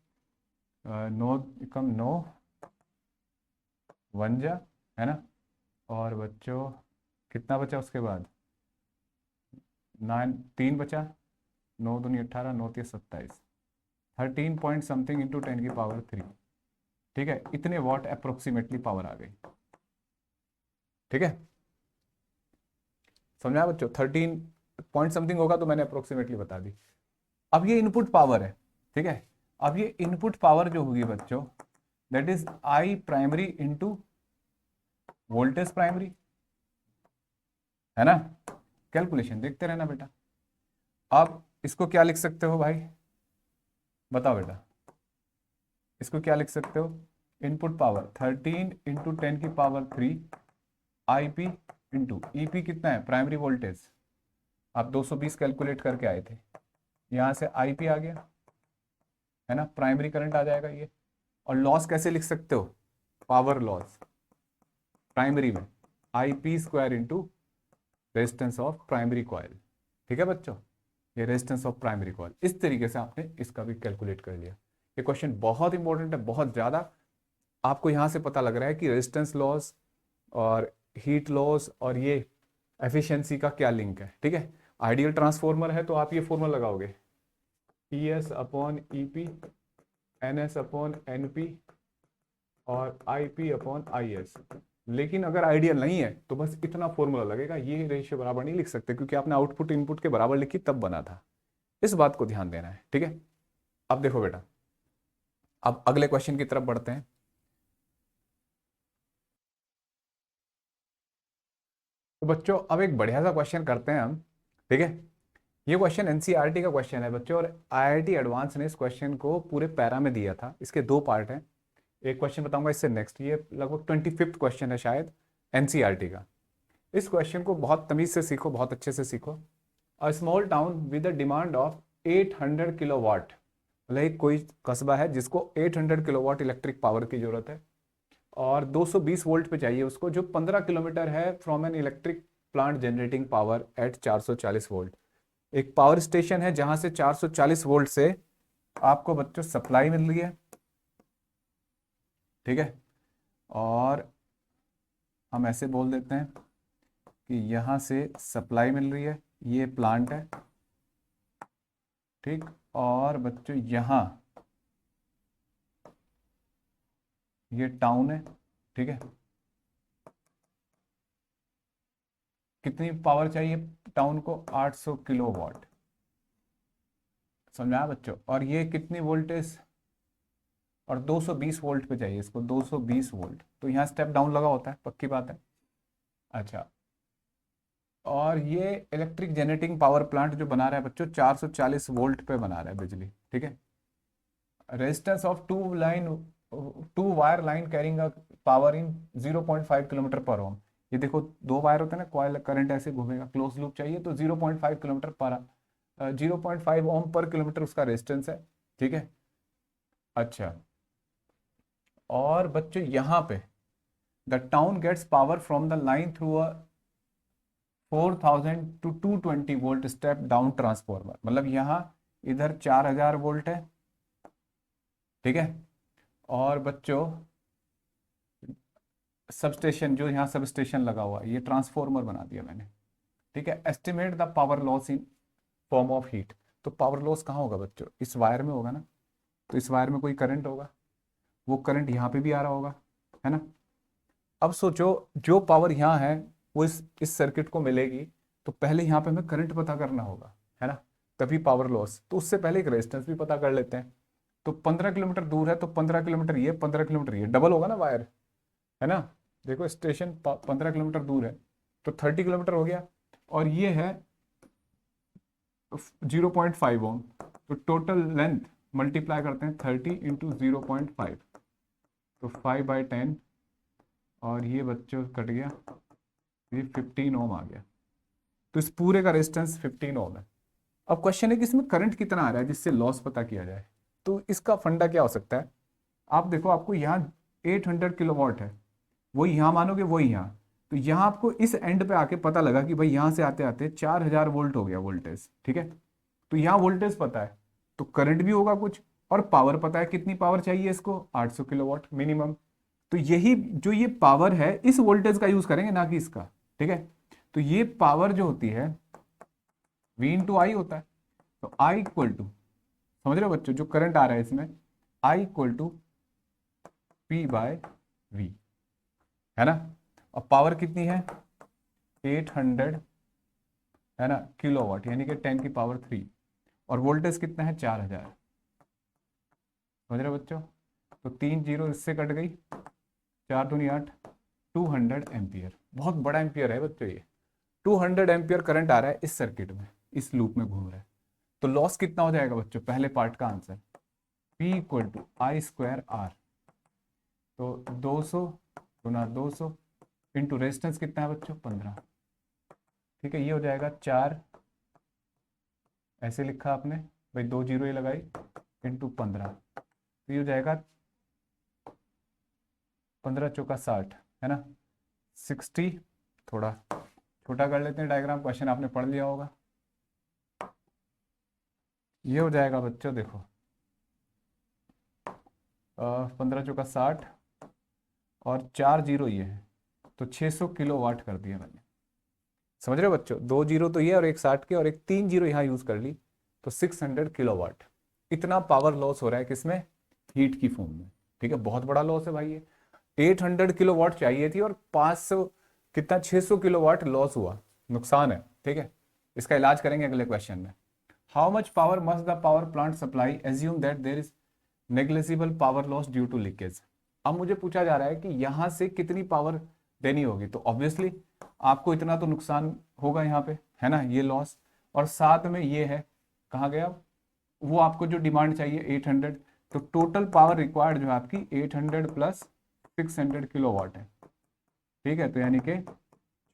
9 कम 9 वन जा, है ना। और बच्चों कितना बचा उसके बाद, 9 3 बचा, 9 दूनी 18, 9 3 27, 13 पॉइंट समथिंग इंटू 10⁻³। ठीक है, इतने वॉट अप्रोक्सीमेटली पावर आ गई। ठीक है, समझा बच्चों, 13 पॉइंट समथिंग होगा तो मैंने अप्रोक्सीमेटली बता दी। अब ये इनपुट पावर है। ठीक है, अब ये इनपुट पावर जो होगी बच्चों, that is I primary into voltage primary, है ना। कैलकुलेशन देखते रहना बेटा। अब इसको क्या लिख सकते हो भाई, बताओ बेटा, इसको क्या लिख सकते हो, input power 13 into 10⁻³ IP into EP कितना है, प्राइमरी वोल्टेज, आप 220 कैलकुलेट करके आए थे, यहां से IP आ गया, है ना, प्राइमरी करंट आ जाएगा ये। और लॉस कैसे लिख सकते हो, पावर लॉस प्राइमरी में IP square into resistance of primary coil. ठीक है बच्चों, ये रेजिस्टेंस ऑफ प्राइमरी कॉइल, इस तरीके से आपने इसका भी कैलकुलेट कर लिया। ये क्वेश्चन बहुत इंपॉर्टेंट है, बहुत ज्यादा। आपको यहां से पता लग रहा है कि रेजिस्टेंस लॉस और हीट लॉस और ये एफिशिएंसी का क्या लिंक है। ठीक है, आइडियल ट्रांसफॉर्मर है तो आप ये फॉर्मूला लगाओगे, ES upon EP, NS upon NP और IP अपॉन IS। लेकिन अगर आइडियल नहीं है तो बस इतना फॉर्मूला लगेगा, ये रेशियो बराबर नहीं लिख सकते क्योंकि आपने आउटपुट इनपुट के बराबर लिखी तब बना था। इस बात को ध्यान देना है। ठीक है, अब देखो बेटा, अब अगले क्वेश्चन की तरफ बढ़ते हैं। तो बच्चों अब एक बढ़िया सा क्वेश्चन करते हैं हम। ठीक है, ये क्वेश्चन NCERT का क्वेश्चन है बच्चों, और IIT एडवांस ने इस क्वेश्चन को पूरे पैरा में दिया था। इसके 2 पार्ट हैं, एक क्वेश्चन बताऊंगा इससे नेक्स्ट, ये लगभग 25th क्वेश्चन है शायद NCERT का। इस क्वेश्चन को बहुत तमीज से सीखो, बहुत अच्छे से सीखो। A small town with the demand of 800 kilowatt, मतलब एक कोई कस्बा है जिसको 800 किलोवाट इलेक्ट्रिक पावर की जरूरत है और 220 वोल्ट पे चाहिए उसको, जो 15 किलोमीटर है from an electric plant generating power at 440 volt. एक पावर स्टेशन है जहां से 440 वोल्ट से आपको बच्चों सप्लाई मिल रही है, ठीक है। और हम ऐसे बोल देते हैं कि यहां से सप्लाई मिल रही है, ये प्लांट है, ठीक। और बच्चों यहां ये टाउन है, ठीक है। कितनी पावर चाहिए टाउन को? 800 किलोवाट, समझा बच्चों। और ये कितनी वोल्टेज? और 220 वोल्ट पे चाहिए इसको, 220 वोल्ट। तो यहाँ स्टेप डाउन लगा होता है, पक्की बात है। अच्छा, और ये इलेक्ट्रिक जनरेटिंग पावर प्लांट जो बना रहा है बच्चों 440 वोल्ट पे बना रहा है बिजली, ठीक है। Resistance of two wire line carrying power in 0.5 kilometre पर ओम। ये देखो, दो वायर होते हैं ना, कॉइल करंट ऐसे घूमेगा, क्लोज लूप चाहिए तो 0.5 किलोमीटर पर 0.5 ओम पर किलोमीटर उसका रेजिस्टेंस है, ठीक है। अच्छा, और बच्चों यहाँ पे the town gets power from the line through a 4000 to 220 volt step down transformer. मतलब यहाँ इधर 4000 वोल्ट है, ठीक है। और बच्चों सब स्टेशन, जो यहाँ सब स्टेशन लगा हुआ है, ये ट्रांसफॉर्मर बना दिया मैंने, ठीक है। Estimate the power loss in form of heat. तो पावर लॉस कहाँ होगा बच्चों? इस वायर में होगा ना, तो इस वायर में कोई करंट होगा, वो करंट यहाँ पे भी आ रहा होगा, है ना। अब सोचो, जो पावर यहाँ है वो इस सर्किट को मिलेगी, तो पहले यहाँ पे हमें करंट पता करना होगा, है ना, तभी पावर लॉस। तो उससे पहले एक रेजिस्टेंस भी पता कर लेते हैं। तो 15 किलोमीटर दूर है, तो 15 किलोमीटर ये, 15 किलोमीटर ये, डबल होगा ना वायर, है ना। देखो स्टेशन 15 किलोमीटर दूर है, तो 30 किलोमीटर हो गया। और ये है 0.5 ओम, तो टोटल लेंथ मल्टीप्लाई करते हैं 30 इंटू 0.5, तो 5/10। और ये बच्चों कट गया, ये 15 ओम आ गया। तो इस पूरे का रेजिस्टेंस 15 ओम है। अब क्वेश्चन है कि इसमें करंट कितना आ रहा है जिससे लॉस पता किया जाए। तो इसका फंडा क्या हो सकता है? आप देखो, आपको यहाँ 800 किलोवाट है, वो यहाँ मानोगे, वो यहाँ। तो यहाँ आपको इस एंड पे आके पता लगा कि भाई यहाँ से आते आते 4000 वोल्ट हो गया वोल्टेज, ठीक है। तो यहाँ वोल्टेज पता है, तो करंट भी होगा कुछ, और पावर पता है, कितनी पावर चाहिए इसको? 800 किलोवाट मिनिमम। तो यही जो ये पावर है, इस वोल्टेज का यूज करेंगे, ना कि इसका, ठीक है। तो ये पावर जो होती है V इंटू आई होता है। तो I इक्वल टू, समझ रहे हो बच्चों, जो करंट आ रहा है इसमें, I इक्वल टू P/V, है ना। और पावर कितनी है? 800, है ना, किलोवाट, यानी कि 10 की पावर 3। और वोल्टेज कितना है? 4000। समझ रहे हो बच्चों? तो 3 जीरो इससे कट गई, 4 दूनी 8, 200 एम्पियर। बहुत बड़ा एम्पियर है बच्चों ये। 200 एम्पियर करंट आ रहा है इस सर्किट में, इस लूप में घूम रहा है। तो लॉस कितना हो जाएगा बच्चों? पहले पार्ट का answer, P equal to I square R। तो 200 गुना 200 इंटू रेजिस्टेंस कितना है बच्चों? 15, ठीक है। ये हो जाएगा 4, ऐसे लिखा आपने भाई, 2 जीरो ही लगाई, इंटू 15, तो ये हो जाएगा 15 चौका 60, है ना, 60। थोड़ा छोटा कर लेते हैं डायग्राम, क्वेश्चन आपने पढ़ लिया होगा। ये हो जाएगा बच्चों, देखो 15 चौका 60, और 4 जीरो ये है, तो 600 किलोवाट कर दिया मैंने। समझ रहे हो बच्चों? 2 जीरो तो ये, और एक 60 के, और एक 3 जीरो यहाँ यूज कर ली, तो 600 किलोवाट। इतना पावर लॉस हो रहा है किसमें? हीट की फॉर्म में, ठीक है। बहुत बड़ा लॉस है भाई ये। 800 किलोवाट चाहिए थी, और 500 कितना, 600 किलोवाट लॉस हुआ, नुकसान है, ठीक है। इसका इलाज करेंगे अगले क्वेश्चन में। How much power must the power plant supply assume that there is negligible power loss due to leakage. अब मुझे पूछा जा रहा है कि यहां से कितनी पावर देनी होगी। तो ऑब्वियसली आपको इतना तो नुकसान होगा यहाँ पे, है ना, ये लॉस। और साथ में ये है, कहाँ गया वो, आपको जो डिमांड चाहिए 800। तो टोटल पावर रिक्वायर्ड जो है आपकी 800 प्लस 600 किलोवाट है, ठीक है। तो यानी कि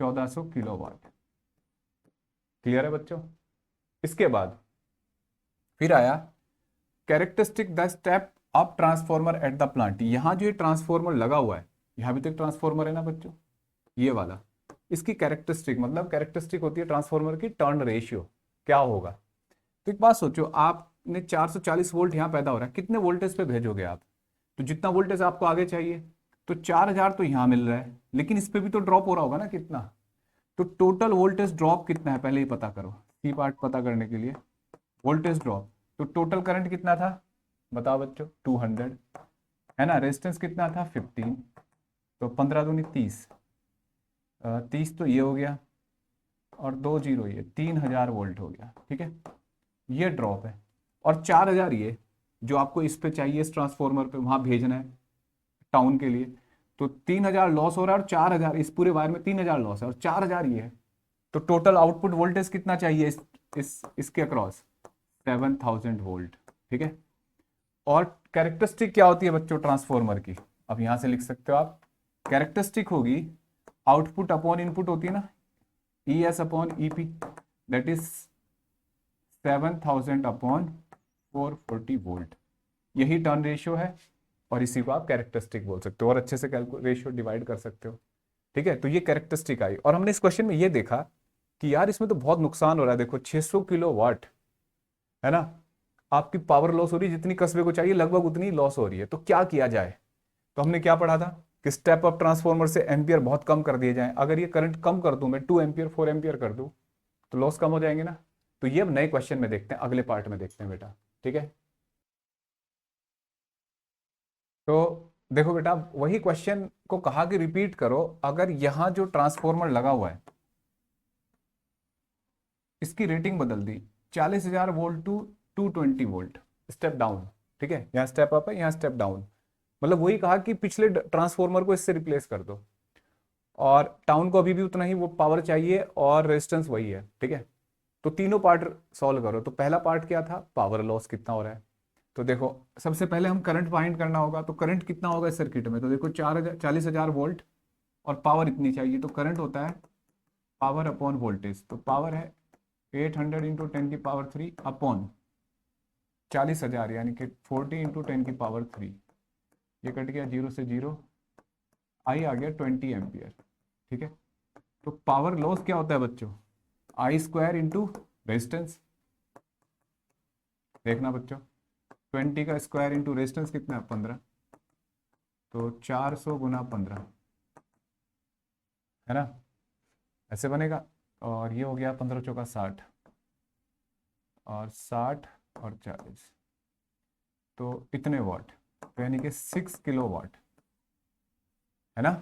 1400 किलोवाट। क्लियर है बच्चों? इसके बाद फिर आया characteristic the step up transformer at the plant. यहां जो ये ट्रांसफॉर्मर लगा हुआ है, यहां भी तो एक ट्रांसफॉर्मर है ना बच्चों, ये वाला। इसकी कैरेक्टरिस्टिक, मतलब कैरेक्टरिस्टिक होती है ट्रांसफॉर्मर की टर्न रेशियो, क्या होगा। तो एक बात सोचो, आपने 440 वोल्ट यहाँ पैदा हो रहा है, कितने वोल्टेज पे भेजोगे आप? तो जितना वोल्टेज आपको आगे चाहिए, तो 4000 तो यहाँ मिल रहा है, लेकिन इस पे भी तो ड्रॉप हो रहा होगा ना कितना। तो टोटल वोल्टेज ड्रॉप कितना है पहले ही पता करो, सी पार्ट पता करने के लिए। वोल्टेज ड्रॉप, तो टोटल करंट कितना था बताओ बच्चों, 200 है ना। रेजिस्टेंस कितना था 15, तो 15 दूनी 30, 30 तो ये हो गया, और 2 जीरो ये 3000 वोल्ट हो गया, ठीक है। ये ड्रॉप है, और 4000 ये जो आपको इस पे चाहिए, इस ट्रांसफॉर्मर पे वहां भेजना है टाउन के लिए। तो 3000 लॉस हो रहा है, और 4000 इस पूरे वायर में 3000 लॉस है, और 4000 ये है। तो टोटल आउटपुट वोल्टेज कितना चाहिए इसके अक्रॉस, 7000 वोल्ट, ठीक है। और कैरेक्टरिस्टिक क्या होती है बच्चों ट्रांसफॉर्मर की, अब यहां से लिख सकते हो आप। कैरेक्टरिस्टिक होगी आउटपुट अपॉन इनपुट होती है ना, ई S upon E P, that is 7000 upon 440 volt. यही टर्न रेशियो है, और इसी को आप कैरेक्टरिस्टिक बोल सकते हो, और अच्छे से रेशियो डिवाइड कर सकते हो, ठीक है। तो ये कैरेक्टरिस्टिक आई, और हमने इस क्वेश्चन में ये देखा कि यार इसमें तो बहुत नुकसान हो रहा है। देखो 600 किलो वाट है ना, आपकी पावर लॉस हो रही है, जितनी कस्बे को चाहिए लगभग उतनी लॉस हो रही है। तो क्या किया जाए, तो हमने क्या पढ़ा था कि स्टेप अप ट्रांसफॉर्मर से एम्पियर बहुत कम कर दिए जाए। अगर ये करंट कम कर दूं मैं, 2 एम्पियर 4 एम्पियर कर दूं, तो लॉस कम हो जाएंगे ना। तो ये अब नए क्वेश्चन में देखते हैं, अगले पार्ट में देखते हैं बेटा, ठीक है। तो देखो बेटा, वही क्वेश्चन को कहा कि रिपीट करो। अगर यहां जो ट्रांसफॉर्मर लगा हुआ है, इसकी रेटिंग बदल दी 40,000 volt to 220 volt, step down, ठीक है। यहाँ स्टेप अप है, यहाँ स्टेप डाउन, मतलब वही कहा कि पिछले ट्रांसफॉर्मर को इससे रिप्लेस कर दो, और टाउन को अभी भी उतना ही वो पावर चाहिए, और रेजिस्टेंस वही है, ठीक है। तो तीनों पार्ट सॉल्व करो। तो पहला पार्ट क्या था, पावर लॉस कितना हो रहा है। तो देखो सबसे पहले हम करंट फाइंड करना होगा, तो करंट कितना होगा इस सर्किट में। तो देखो 40,000 वोल्ट, और पावर इतनी चाहिए, तो करंट होता है पावर अपॉन वोल्टेज। तो पावर है 800 इंटू 10 की पावर 3 अपॉन 40,000, यानी कि 40 इंटू 10 की पावर 3। ये कट गया, जीरो से जीरो, आई आ गया 20 एम्पियर, ठीक है। तो पावर लॉस क्या होता है बच्चों, आई स्क्वायर इंटू रेजिस्टेंस। देखना बच्चों, 20 का स्क्वायर इंटू रेजिस्टेंस कितना है 15, तो 400 गुना 15, है ना, ऐसे बनेगा। और ये हो गया 15 चौका 60, और 60 और 40, तो इतने वाट, तो यानी कि 6 किलो वाट, है ना।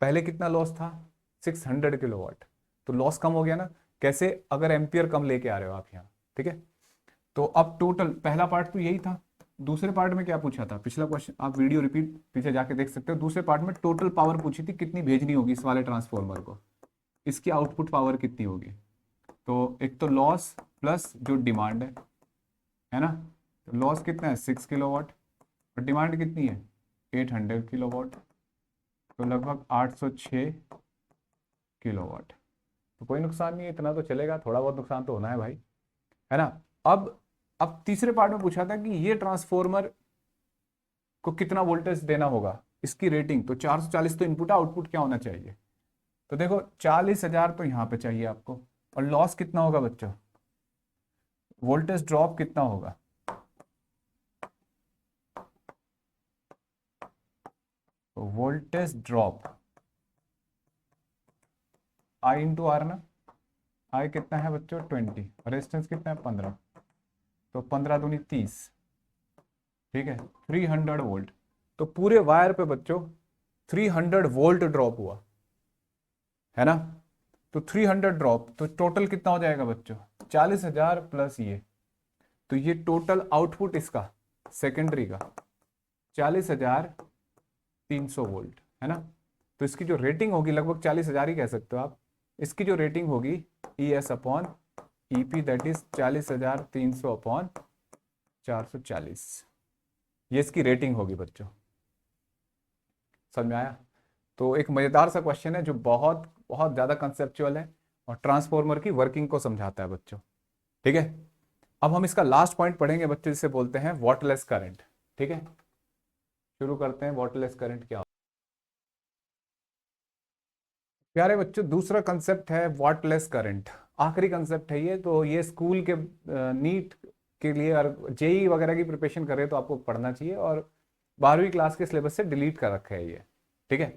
पहले कितना लॉस था, 600 किलो वाट। तो लॉस कम हो गया ना, कैसे, अगर एम्पियर कम लेके आ रहे हो आप यहाँ, ठीक है। तो अब टोटल, पहला पार्ट तो यही था। दूसरे पार्ट में क्या पूछा था, पिछला क्वेश्चन आप वीडियो रिपीट पीछे जाके देख सकते हो। दूसरे पार्ट में टोटल पावर पूछी थी, कितनी भेजनी होगी इस वाले ट्रांसफॉर्मर को, इसकी आउटपुट पावर कितनी होगी। तो एक तो लॉस प्लस जो डिमांड है ना। तो लॉस कितना है 6 किलो वाट, और डिमांड कितनी है 800 किलो वाट, तो लगभग 806 किलो वाट। तो कोई नुकसान नहीं है, इतना तो चलेगा, थोड़ा बहुत नुकसान तो होना है भाई, है ना। अब तीसरे पार्ट में पूछा था कि ये ट्रांसफॉर्मर को कितना वोल्टेज देना होगा, इसकी रेटिंग। तो 440 तो इनपुट, आउटपुट क्या होना चाहिए। तो देखो 40,000 तो यहाँ पे चाहिए आपको, और लॉस कितना होगा बच्चों, वोल्टेज ड्रॉप कितना होगा। तो voltage drop I into R ना, आई कितना है बच्चों 20, रेजिस्टेंस कितना है 15, तो 15 दूनी 30, ठीक है, 300 वोल्ट। तो पूरे वायर पे बच्चों 300 वोल्ट ड्रॉप हुआ, है ना। तो 300 ड्रॉप, तो टोटल कितना हो जाएगा बच्चों, 40,000 प्लस ये, तो ये टोटल आउटपुट इसका सेकेंडरी का 40,300 वोल्ट, है ना। तो इसकी जो रेटिंग होगी लगभग 40,000 ही कह सकते हो आप। इसकी जो रेटिंग होगी ई S upon E P, that is 40,300 upon 440, ये इसकी रेटिंग होगी बच्चों, समझ में आया। तो एक मजेदार सा क्वेश्चन है, जो बहुत बहुत ज्यादा कंसेप्चुअल है, और ट्रांसफॉर्मर की वर्किंग को समझाता है बच्चों, ठीक है। अब हम इसका लास्ट पॉइंट पढ़ेंगे बच्चों, जिसे बोलते हैं वॉटलेस करंट, ठीक है। शुरू करते हैं, वॉटलेस करंट क्या। प्यारे बच्चों, दूसरा कंसेप्ट है वॉटलेस करंट। आखिरी कंसेप्ट है ये। तो ये स्कूल के नीट के लिए और जेई वगैरह की प्रिपरेशन कर रहे हो तो आपको पढ़ना चाहिए, और 12वीं क्लास के सिलेबस से डिलीट कर रखा है ये, ठीक है।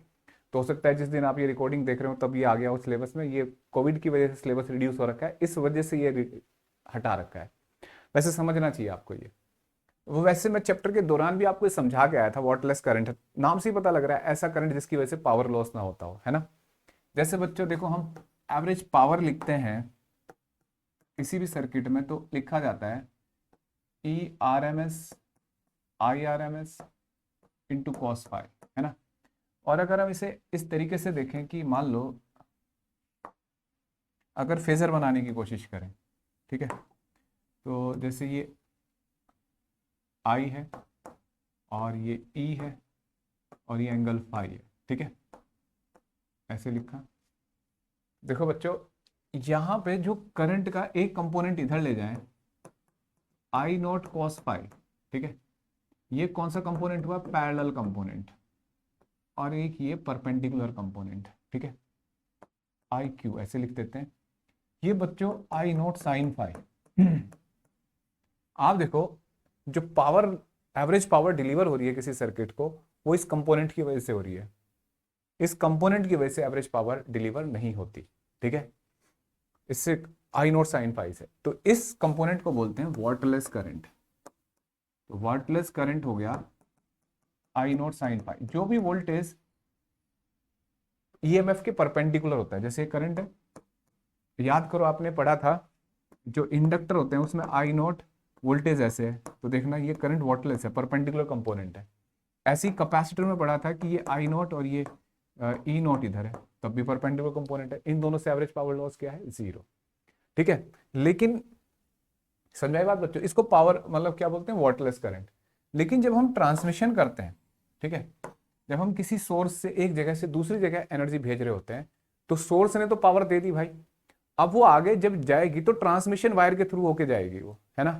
तो हो सकता है जिस दिन आप ये रिकॉर्डिंग देख रहे हो तब ये आ गया हो सिलेबस में, ये कोविड की वजह से सिलेबस रिड्यूस हो रखा है, इस वजह से ये हटा रखा है। वैसे समझना चाहिए आपको ये। वो वैसे मैं चैप्टर के दौरान भी आपको ये समझा के आया था, वाटरलेस करंट नाम से ही पता लग रहा है, ऐसा करंट जिसकी वजह से पावर लॉस ना होता हो, है ना। जैसे बच्चों देखो, हम एवरेज पावर लिखते हैं किसी भी सर्किट में तो लिखा जाता है E R M S I R M S into cos phi, है ना। और अगर हम इसे इस तरीके से देखें कि मान लो अगर फेजर बनाने की कोशिश करें, ठीक है, तो जैसे ये आई है और ये ई है और ये एंगल फाई है, ठीक है, ऐसे लिखा। देखो बच्चों, यहां पे जो करंट का एक कंपोनेंट इधर ले जाएं, आई नॉट कॉस फाई, ठीक है, ये कौन सा कंपोनेंट हुआ, पैरेलल कंपोनेंट, और एक ये परपेंडिकुलर कंपोनेंट, ठीक है, आई क्यू ऐसे लिख देते हैं। ये बच्चों आई नॉट साइन फाई। आप देखो, जो पावर, एवरेज पावर डिलीवर हो रही है किसी सर्किट को, वो इस कंपोनेंट की वजह से हो रही है। इस कंपोनेंट की वजह से एवरेज पावर डिलीवर नहीं होती, ठीक है, इससे आई नॉट साइन फाई से। तो इस कंपोनेंट को बोलते हैं वाटरलेस करंट। तो वाटरलेस करंट हो गया आई नॉट साइन फाई। जो भी वोल्टेज ईएमएफ के परपेंडिकुलर होता है, जैसे करंट है, याद करो आपने पढ़ा था जो इंडक्टर होते हैं उसमें आई नॉट वोल्टेज ऐसे है, तो देखना ये करंट वाटरलेस है, परपेंडिकुलर कंपोनेंट है। ऐसे ही कैपेसिटर में पढ़ा था कि ये आई नॉट और ये ई नॉट इधर है, तब भी परपेंडिकुलर कंपोनेंट है। इन दोनों से एवरेज पावर लॉस क्या है, 0, ठीक है। लेकिन समझाई बात बच्चों, इसको पावर मतलब क्या बोलते हैं, वाटरलेस करंट। लेकिन जब हम ट्रांसमिशन करते हैं, ठीक है, जब हम किसी सोर्स से एक जगह से दूसरी जगह एनर्जी भेज रहे होते हैं, तो सोर्स ने तो पावर दे दी भाई, अब वो आगे जब जाएगी तो ट्रांसमिशन वायर के थ्रू होके जाएगी वो, है ना।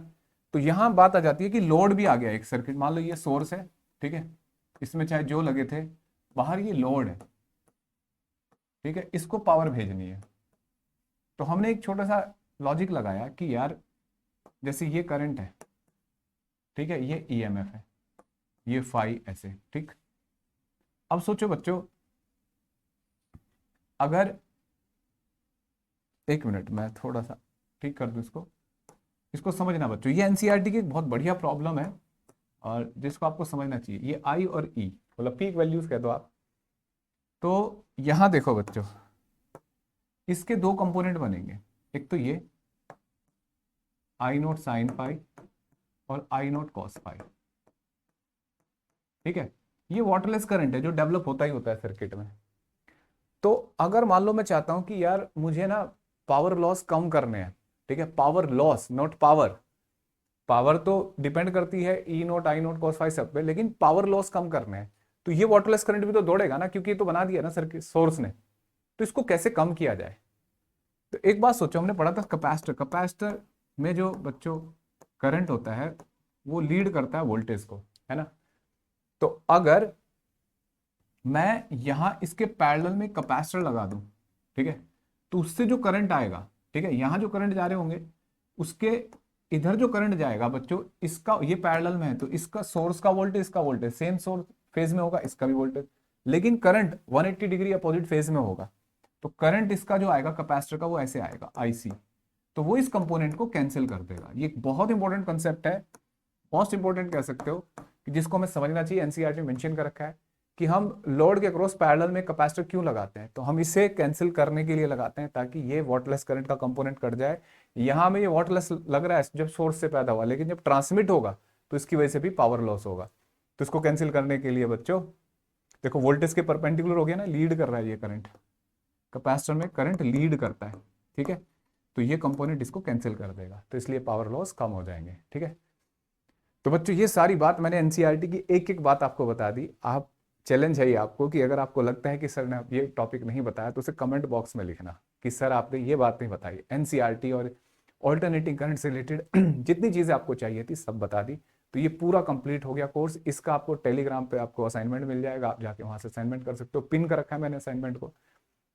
तो यहां बात आ जाती है कि लोड भी आ गया एक सर्किट, मान लो ये सोर्स है, ठीक है, इसमें चाहे जो लगे थे, बाहर ये लोड है, ठीक है, इसको पावर भेजनी है। तो हमने एक छोटा सा लॉजिक लगाया कि यार जैसे ये करंट है, ठीक है, ये ईएमएफ है, ये फाई ऐसे, ठीक। अब सोचो बच्चों, अगर एक मिनट मैं थोड़ा सा ठीक कर दूं इसको, इसको समझना बच्चों, ये एनसीईआरटी की एक बहुत बढ़िया प्रॉब्लम है और जिसको आपको समझना चाहिए। ये आई और ई मतलब पीक वैल्यूज कह दो आप। तो यहां देखो बच्चों, इसके दो कंपोनेंट बनेंगे, एक तो ये आई नोट साइन फाई और आई नोट कॉस फाई, ठीक है। ये वाटरलेस करंट है जो डेवलप होता ही होता है सर्किट में। तो अगर मान लो मैं चाहता हूं कि यार मुझे ना पावर लॉस कम करने हैं, ठीक है, power loss not power, power तो डिपेंड करती है ई नोट आई नोट कॉस फाई सब पे, लेकिन पावर लॉस कम करने हैं, तो ये वाटरलेस करंट भी तो दौड़ेगा ना, क्योंकि ये तो बना दिया ना सर्किट सोर्स ने। तो इसको कैसे कम किया जाए। तो एक बात सोचो, हमने पढ़ा था कैपेसिटर, कैपेसिटर में जो बच्चों करंट होता है वो लीड करता है वोल्टेज को, है ना। तो अगर मैं यहां इसके पैरेलल में कैपेसिटर लगा दूं, ठीक है, तो उससे जो करंट आएगा, ठीक है, यहां जो करंट जा रहे होंगे उसके इधर जो करंट जाएगा बच्चों, इसका ये पैरेलल में है तो इसका सोर्स का वोल्टेज, इसका वोल्टेज सेम सोर्स फेज में होगा, इसका भी वोल्टेज, लेकिन करंट 180 डिग्री अपोजिट फेज में होगा। तो करंट इसका जो आएगा कैपेसिटर का वो ऐसे आएगा आईसी, तो वो इस कंपोनेंट को कैंसिल कर देगा। ये एक बहुत इंपॉर्टेंट कंसेप्ट है, मोस्ट इंपॉर्टेंट कह सकते हो, कि जिसको हमें समझना चाहिए। एनसीईआरटी में मेंशन कर रखा है कि हम लोड के क्रॉस पैरेलल में कैपेसिटर क्यों लगाते हैं, तो हम इसे कैंसिल करने के लिए लगाते हैं ताकि ये वाटरलेस करंट का कंपोनेंट कट जाए। यहां में ये वाटरलेस लग रहा है जब सोर्स से पैदा हुआ, लेकिन जब ट्रांसमिट होगा तो इसकी वजह से भी पावर लॉस होगा। तो इसको कैंसिल करने के लिए बच्चों देखो, वोल्टेज के परपेंडिकुलर हो गया ना, लीड कर रहा है ये करंट, कैपेसिटर में करंट लीड करता है, ठीक है, तो ये कंपोनेंट इसको कैंसिल कर देगा, तो इसलिए पावर लॉस कम हो जाएंगे, ठीक है। तो बच्चों ये सारी बात मैंने एनसीईआरटी की एक एक बात आपको बता दी। आप चैलेंज है ये आपको कि अगर आपको लगता है कि सर ने ये टॉपिक नहीं बताया तो उसे कमेंट बॉक्स में लिखना कि सर आपने ये बात नहीं बताई। एनसीईआरटी और ऑल्टरनेटिंग करंट से रिलेटेड जितनी चीज़ें आपको चाहिए थी सब बता दी। तो ये पूरा कंप्लीट हो गया कोर्स। इसका आपको टेलीग्राम पे आपको असाइनमेंट मिल जाएगा, आप जाके वहाँ से असाइनमेंट कर सकते हो। पिन कर रखा है मैंने असाइनमेंट को,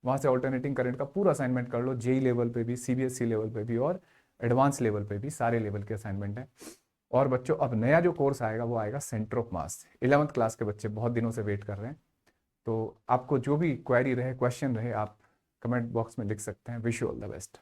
वहाँ से ऑल्टरनेटिंग करंट का पूरा असाइनमेंट कर लो, जेई लेवल पे भी, सीबीएसई लेवल पे भी और एडवांस लेवल पे भी, सारे लेवल के असाइनमेंट है। और बच्चों अब नया जो कोर्स आएगा वो आएगा centre of mass. 11th class के बच्चे बहुत दिनों से वेट कर रहे हैं। तो आपको जो भी क्वेरी रहे, क्वेश्चन रहे, आप कमेंट बॉक्स में लिख सकते हैं। Wish you all the best.